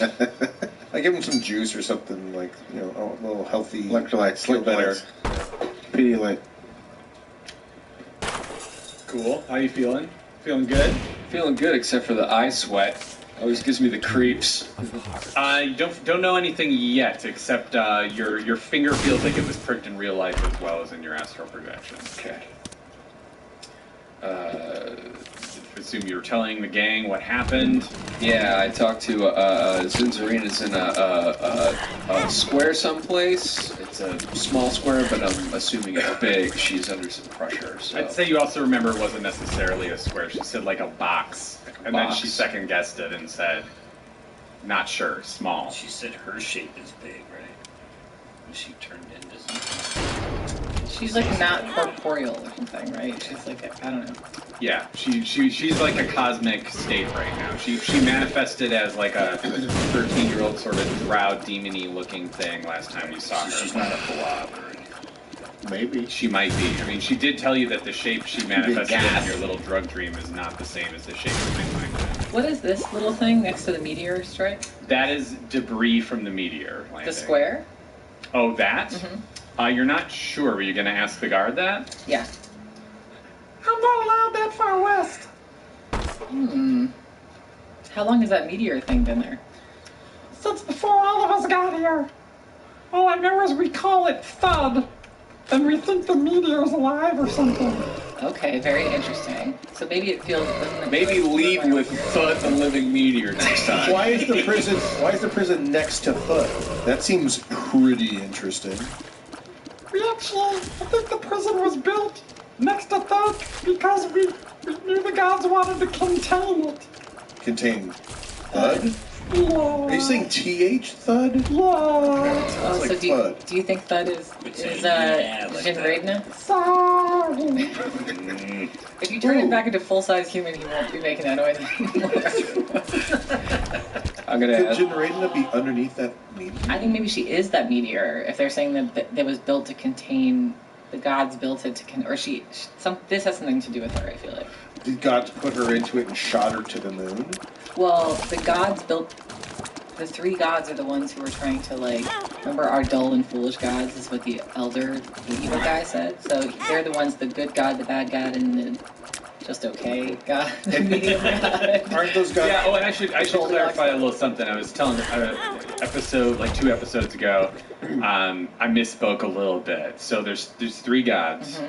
I give him some juice or something like a little healthy Electrolytes. Feel better. Pedialyte. Cool. How you feeling? Feeling good? Feeling good, except for the eye sweat. Always gives me the creeps. You don't know anything yet, except your finger feels like it was pricked in real life as well as in your astral projection. Okay. Assume you were telling the gang what happened. Yeah, I talked to Zinzarina's in a square someplace. It's a small square, but I'm assuming it's big. She's under some pressure. So. I'd say you also remember it wasn't necessarily a square. She said like a box. And then she second guessed it and said, not sure, small. She said her shape is big, right? And she turned into something. She's like not corporeal or something, right? She's like, I don't know. Yeah, she's like a cosmic state right now. She manifested as like a 13-year-old sort of drow demon-y looking thing last time you saw her. She's not a blob or anything. Maybe. She might be. I mean, she did tell you that the shape she manifested in your little drug dream is not the same as the shape you might find. What is this little thing next to the meteor strike? That is debris from the meteor landing. The square? Oh, that? Mm-hmm. You're not sure. Were you going to ask the guard that? Yeah. I'm not allowed that far west. How long has that meteor thing been there? Since before all of us got here. All I know is we call it Thud. And we think the meteor's alive or something. Okay, very interesting. So maybe it feels... Maybe lead with Thud the Living Meteor next time. Why is the prison next to Hood? That seems pretty interesting. I think the prison was built next to Thug because we knew the gods wanted to contain it. Contain Thud? Yeah. Are you saying TH Thud? Yeah. Oh, It's so like do Thud. you think Thud is like Jin that. Raidna? Sorry. If you turn him back into full-size human, he won't be making that noise anymore. I'm gonna Could ask. Jin Raiden be underneath that meteor? I think maybe she is that meteor. If they're saying that it was built to contain, the gods built it to or this has something to do with her. I feel like. Did God put her into it and shot her to the moon? Well, the gods built. The three gods are the ones who were trying to remember our dull and foolish gods is what the evil guy said. So they're the ones, the good god, the bad god, and the just okay god, the medium god. Aren't those gods? Yeah. Oh, and I should clarify a little something. I was telling episode 2 episodes ago. I misspoke a little bit. So there's 3 gods.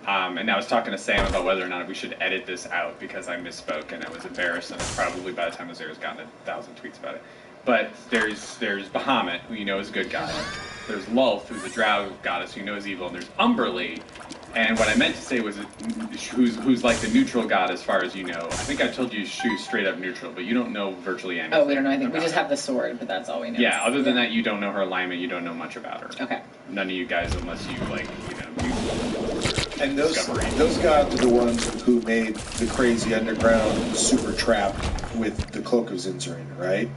And I was talking to Sam about whether or not we should edit this out because I misspoke and I was embarrassed, and probably by the time this airs gotten 1,000 tweets about it. But there's Bahamut, who you know is a good guy. There's Lulth, who's a drow goddess who you know is evil, and there's Umberly. And what I meant to say was who's like the neutral god as far as you know. I think I told you she's straight up neutral, but you don't know virtually anything. Oh, we don't know anything. We just have the sword, but that's all we know. Yeah, other than that, you don't know her alignment. You don't know much about her. Okay. None of you guys, unless you And those gods are the ones who made the crazy underground super trap with the cloak of Zinzarina, right?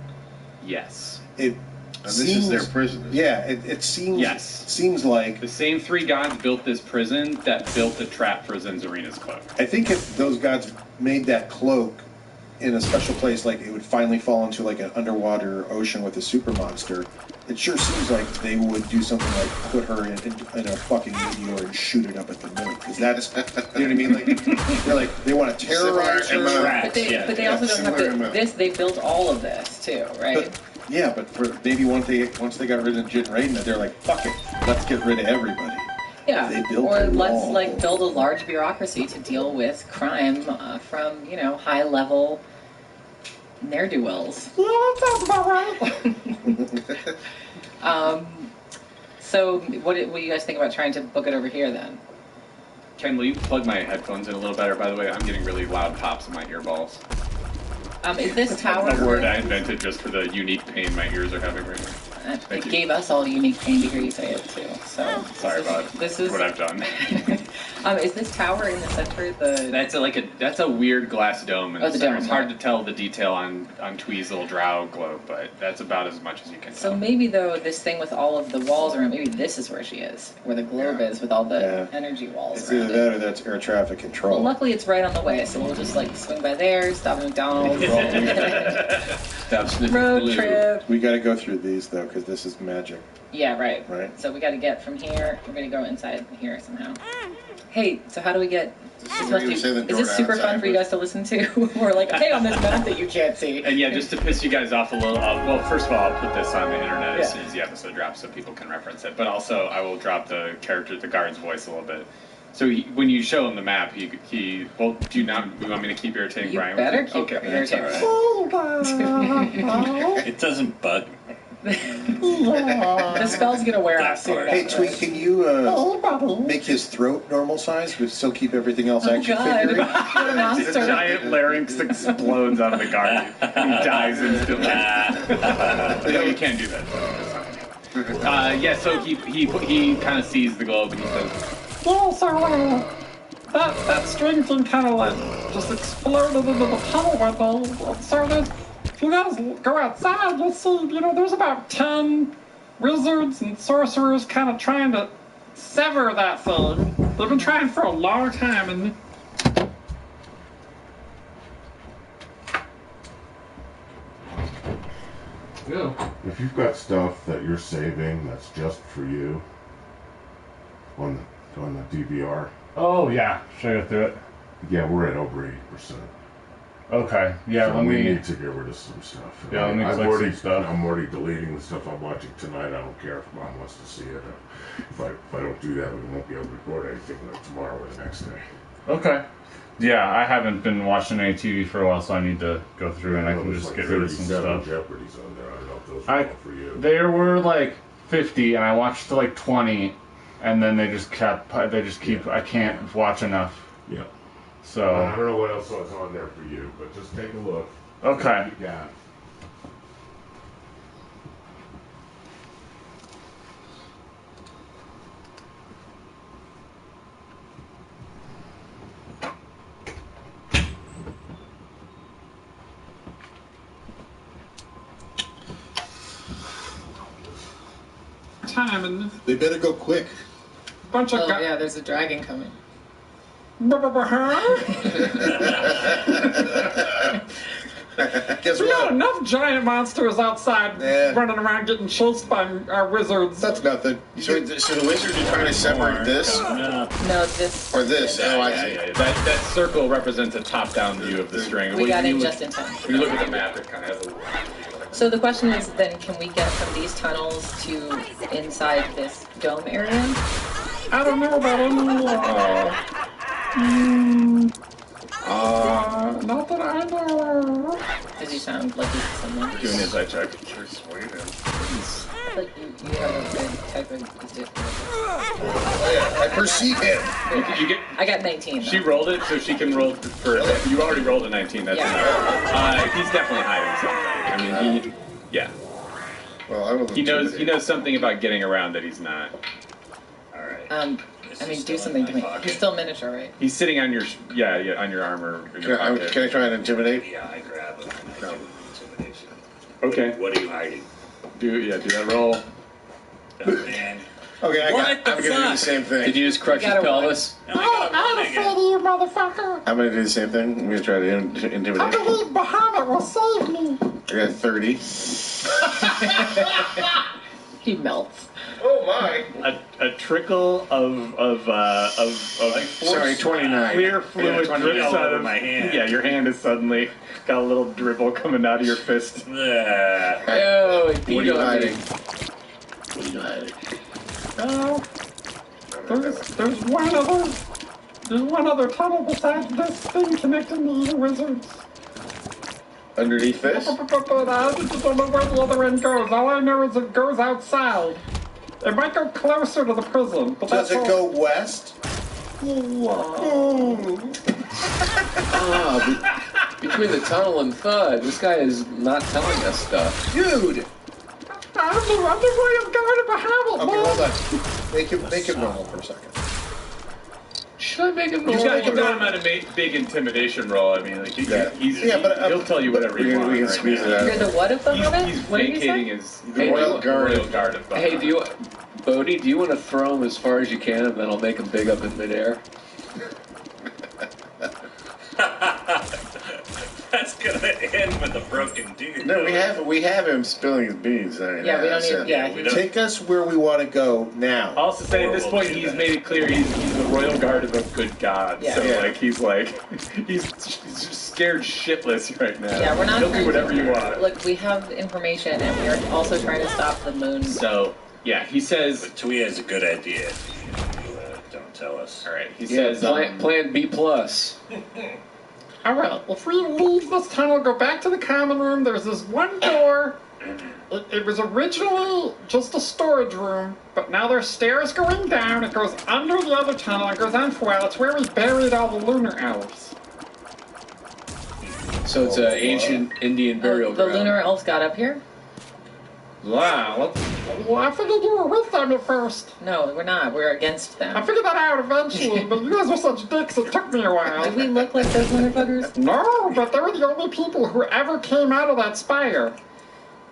Yes. And this is their prison. Yeah, it seems. Yes. Seems like the same 3 gods built this prison that built the trap for Zinzarina's cloak. I think if those gods made that cloak in a special place, like it would finally fall into like an underwater ocean with a super monster. It sure seems like they would do something like put her in a fucking meteor and shoot it up at the moon. Because that's, you know what I mean? Like, they're like, they want to terrorize her. But they also don't have to. They built all of this too, right? But for maybe once they got rid of Jin Raiden, they're like, fuck it, let's get rid of everybody. Yeah, They built or a let's wall. build a large bureaucracy to deal with crime from high level ne'er-do-wells. Yeah, that sounds about right. So what do you guys think about trying to book it over here then? Ken, will you plug my headphones in a little better? By the way, I'm getting really loud pops in my earballs. Is this tower? A word I invented just for the unique pain my ears are having right now. It gave us all unique pain to hear you say it too. So sorry about what I've done. Is this tower in the center? That's a weird glass dome in the the center. dome, It's hard to tell the detail on Twee's little drow globe, but that's about as much as you can tell. So maybe though this thing with all of the walls around, maybe this is where she is, where the globe is with all the energy walls. It's either that or that's air traffic control. Well, luckily it's right on the way, so we'll just swing by there, stop at McDonald's. Road trip. We got to go through these though, because this is magic. Yeah, right. Right. So we got to get from here. We're gonna go inside here somehow. Hey, so how do we get? Is this super fun for you guys to listen to? We're like, hey, on this map that you can't see. And yeah, just to piss you guys off a little, well, first of all, I'll put this on the internet as soon as the episode drops so people can reference it. But also, I will drop the guard's voice a little bit. So when you show him the map, he well, do you want me to keep irritating You Brian? better keep irritating. It doesn't bug me. The spell's gonna wear off soon. Hey, Tweet, can you make his throat normal size, but still keep everything else action figure? The giant larynx explodes out of the guard, and he dies instantly. No, you can't do that. Yeah, so he kind of sees the globe and he says, Yeah, so that string thing kind of just exploded into the tunnel window. So if you guys go outside, you'll see, there's about 10 wizards and sorcerers kind of trying to sever that thing. They've been trying for a long time, and if you've got stuff that you're saving that's just for you on the DVR. Oh yeah, should I go through it? Yeah, we're at over 80%. Okay, yeah. So we need to get rid of some stuff. Yeah, let me click some stuff. I'm already deleting the stuff I'm watching tonight. I don't care if Mom wants to see it. If I don't do that, we won't be able to record anything like tomorrow or the next day. Okay. Yeah, I haven't been watching any TV for a while, so I need to go through and I can just get rid of some stuff. Jeopardy's on there. I don't know if those are all for you. There were 50, and I watched 20, and then they just keep. I can't watch enough. Yeah. So I don't know what else was on there for you, but just take a look. Okay. You got. Time and They better go quick. bunch of Oh yeah, there's a dragon coming. Guess We got what? enough giant monsters outside running around getting chased by our wizards. That's nothing. So the wizards are trying to separate this No, this. or this. Oh, I see. That circle represents a top-down view of the string. We got in look, just in time. When you look at the map, it kind of has a... So the question is then, can we get from these tunnels to inside this dome area? I don't know about any. Not that I know. Does he sound like he's someone? Doing his eye check. Like you have a good type of. I perceive him. You get... I got 19. She rolled it, so she can roll for... You already rolled a 19, that's enough. He's definitely hiding something. I mean, yeah. Well, He knows something about getting around that he's not. Alright. I mean, do something to me. He's still miniature, right? He's sitting on your... on your armor. Or your Can I try and intimidate? Yeah, I grab him and I give him intimidation. Okay. What are you hiding? Do that roll. Oh, man. Okay, I'm What the gonna do the fuck? same thing. Did you just crush his got a pelvis? Now I got I'm him afraid again. of you, motherfucker. I'm gonna do the same thing. I'm gonna try to I intimidate. believe Bahamut will save me. I got 30. He melts. Oh my! A trickle of Sorry, 29. clear fluid Yeah, drips all out over of my hand. Yeah, your hand is suddenly got a little dribble coming out of your fist. Yeah. Oh, he What are peed you on me. hiding? What are you hiding? There's one other tunnel besides this thing connecting the evil wizards. Underneath this? But I just don't know where the other end goes. All I know is it goes outside. It might go closer to the prison, but Does that's it go west? Between the tunnel and Thud, this guy is not telling us stuff. Dude! I'm the royal guard of Bahamut, Okay, hold on. Make him normal for a second. Should I make him You've got roll? him on a big intimidation roll. I mean, like Yeah. he'll tell you whatever We you can, want. we can squeeze it out. You're the what of Bahamut? He's What did you vacating say? his Hey, Royal Guard. Royal Guard of Hey, Bodhi, do you want to throw him as far as you can, and then I'll make him big up in midair? That's gonna end with a broken dude. No, we have him spilling his beans. Yeah, we don't need. Yeah, we don't. Take us where we want to go now. I'll also say at this point he's made it clear he's the royal guard of a good god. Yeah. So Yeah. he's just scared shitless right now. Yeah, we're not He'll trying do whatever to, you want. Look, we have information, and we are also trying to stop the moon. So yeah, he says. But Tui has a good idea. You don't tell us. All right, he Yeah, says. plan B plus. Alright, if we leave this tunnel, go back to the common room, there's this one door. It was originally just a storage room, but now there's stairs going down. It goes under the other tunnel. It goes on for a while. It's where we buried all the lunar elves. So it's an ancient Indian burial The ground. lunar elves got up here? Wow. Well, I figured you were with them at first. No, we're not. We're against I them. figured that out eventually, but you guys were such dicks, it took me a Do while. we look like those motherfuckers? No, but they were the only people who ever came out of that spire.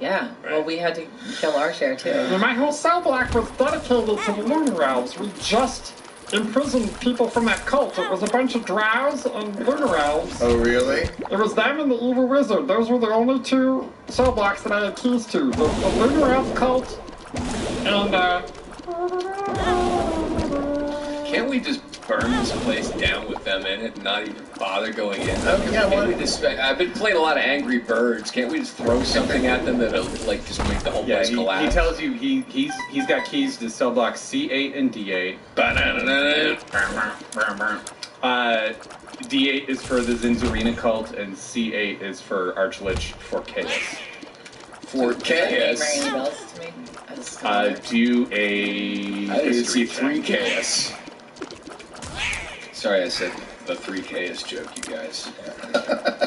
Yeah. Well, we had to kill our share too. And my whole cell block was dedicated to the lunar elves. We just imprisoned people from that cult. It was a bunch of drows and lunar elves. Oh, really? It was them and the evil wizard. Those were the only two cell blocks that I had keys to. The lunar elf cult and Can't we just burn this place down with them in it and not even bother going in? Yeah, Can't why- we just, I've been playing a lot of Angry Birds. Can't we just throw something at them that'll like just make the whole Yeah, place he collapse? tells you he's got keys to cell blocks C8 and D8. D8 is for the Zinzarina cult, and C8 is for Archlich for Chaos. For Does that name ring chaos. any bells to me? I as a scholar. Do a. I didn't see history check. 3KS. Sorry, I said the 3KS joke, you guys.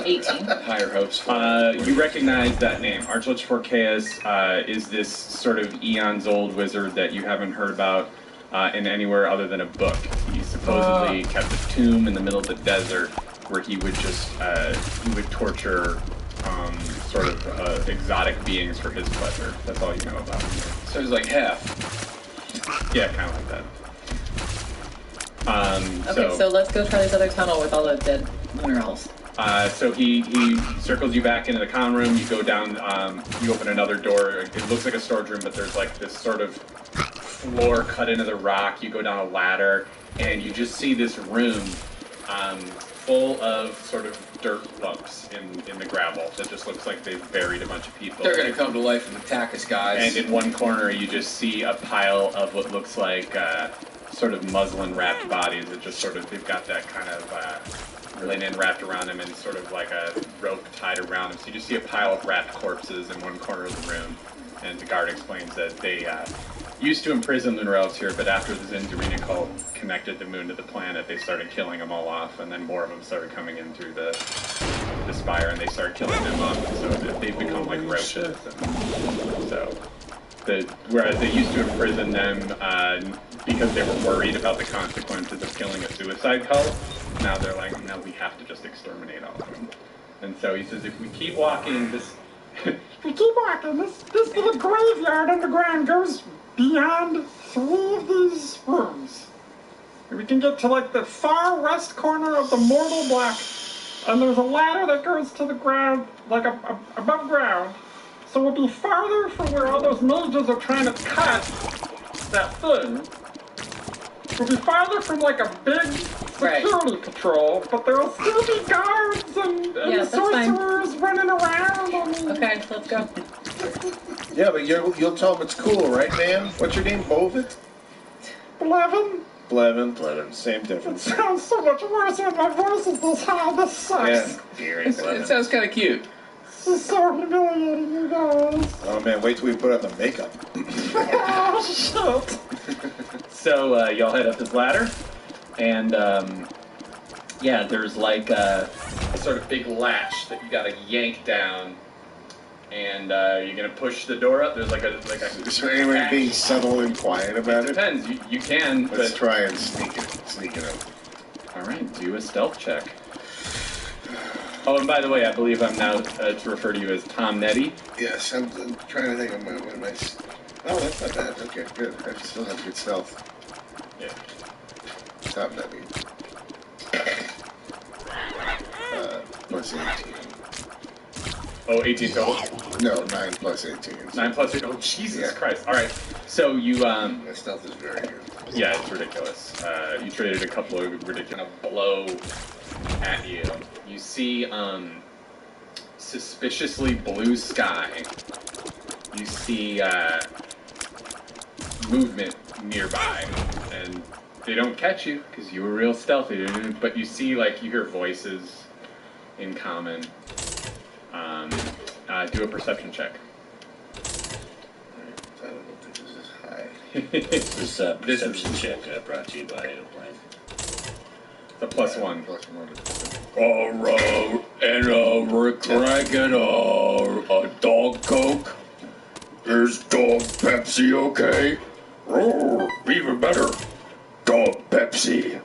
18. Higher hopes for You recognize that name. Archlich Forcaeus is this sort of eons old wizard that you haven't heard about in anywhere other than a book. He supposedly kept a tomb in the middle of the desert where he would just he would torture sort of exotic beings for his pleasure. That's all you know about him. So he's like half. Yeah, kind of like that. Okay, so let's go try this other tunnel with all the dead lunar elves. So he circles you back into the common room. You go down. You open another door. It looks like a storage room, but there's like this sort of floor cut into the rock. You go down a ladder, and you just see this room full of sort of dirt lumps in the gravel. That just looks like they've buried a bunch of people. They're gonna come to life and attack us, guys. And in one corner, you just see a pile of what looks like sort of muslin-wrapped bodies. That just sort of they've got that kind of linen wrapped around them and sort of like a rope tied around them. So you just see a pile of wrapped corpses in one corner of the room. And the guard explains that they used to imprison lunar elves here, but after the Zinzarina cult connected the moon to the planet, they started killing them all off, and then more of them started coming in through the spire, and they started killing them off. So they've become like roaches. And so, whereas they used to imprison them because they were worried about the consequences of killing a suicide cult, now they're like, no, we have to just exterminate all of them. And so he says, if we keep walking this. If we keep walking, this little graveyard underground goes beyond 3 of these rooms. And we can get to like the far west corner of the mortal block, and there's a ladder that goes to the ground, like above ground. So we'll be farther from where all those mages are trying to cut that thing. We'll be farther from like a big security patrol, but there will still be guards and sorcerers running around. Okay, let's go. Yeah, but you'll tell them it's cool, right, man? What's your name, Bovit? Blevin? Blevin. Same difference. It sounds so much worse when my voice is this high. This sucks. Yeah. It sounds kind of cute. This is so humiliating, you guys. Oh man, wait till we put on the makeup. Oh, shit. So y'all head up this ladder, and yeah, there's like a sort of big latch that you gotta yank down, and you're gonna push the door up. There's like a Is there any way of being subtle and quiet about it? Depends. You can. Let's but... try and sneak it up. All right, do a stealth check. Oh, and by the way, I believe I'm now to refer to you as Tom Nettie. Yes, I'm trying to think of my. Oh, that's not bad. Okay, good. I still have good stealth. Yeah. Top Nettie. Plus 18. Oh, 18 total? No, 9 plus 18. 9 plus 18. Oh, Jesus Christ. All right. So you, My stealth is very good. Yeah, it's ridiculous. You traded a couple of ridiculous blow at you. You see, suspiciously blue sky. You see, movement nearby. And they don't catch you, because you were real stealthy. But you see, like, you hear voices in common. Do a perception check. I don't think this is high. This perception check brought to you by Airplane. It's a +1. Alright, and we're cracking a dog Coke. Is dog Pepsi okay? Oh, even better. Dog Pepsi.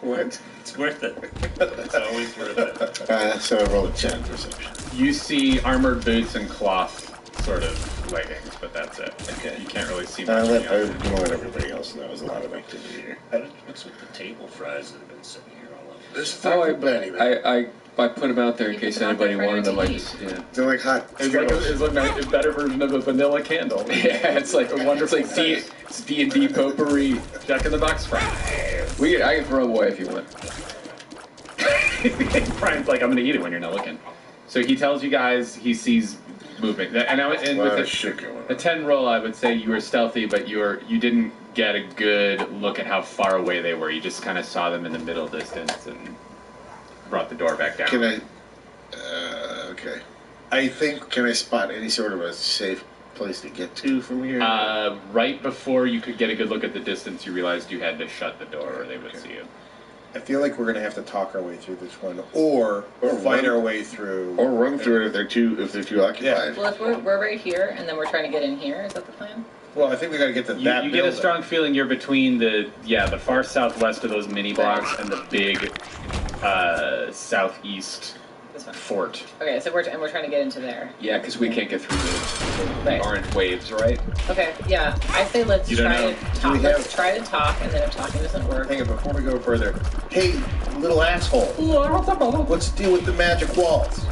What? It's worth it. It's always worth it. So I rolled a 10 perception. You see armored boots and cloth sort of leggings, but that's it. Okay. You can't really see I'm much. going to let everybody else know there's a lot of activity here. What's with the table fries that have been sitting here all over? There's fucking Betty, man. I put them out there in case anybody wanted them. Yeah. They're like hot It's Skittles. like a better version of a vanilla candle. Yeah, it's like a wonderful. It's like it's D&D potpourri. Jack in the Box fry. I can throw them away if you want. Brian's like, I'm gonna eat it when you're not looking. So he tells you guys he sees movement. And with a 10 roll, I would say you were stealthy, but you didn't get a good look at how far away they were. You just kind of saw them in the middle distance and brought the door back down. Can I? Okay. I think. Can I spot any sort of a safe place to get to from here? Right before you could get a good look at the distance, you realized you had to shut the door or they would see you. I feel like we're gonna have to talk our way through this one, or fight our way through, or run through it if they're too occupied. Well, if we're right here and then we're trying to get in here, is that the plan? Well, I think we gotta get to that. You get a building. strong feeling you're between the far southwest of those mini blocks and the big southeast fort. Okay, so we're trying to get into there. Yeah, because we can't get through the Right. orange waves, right? Okay, yeah. I say let's You don't try know. to talk. Let's try to talk, and then if talking doesn't work, Hang on, before we go further. Hey, little asshole! Yeah, what's up, brother? What's the deal with the magic walls?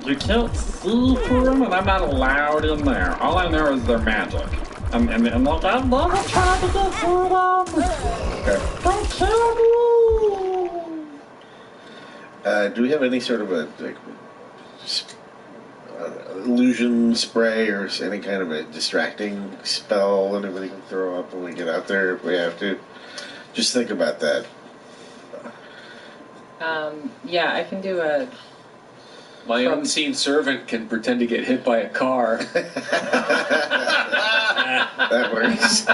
You can't see through them, and I'm not allowed in there. All I know is they're magic. And like, I've never tried to get through them. Okay. Don't kill me! Do we have any sort of a illusion spray or any kind of a distracting spell anybody can throw up when we get out there if we have to? Just think about that. yeah, I can do a. My unseen servant can pretend to get hit by a car. That works.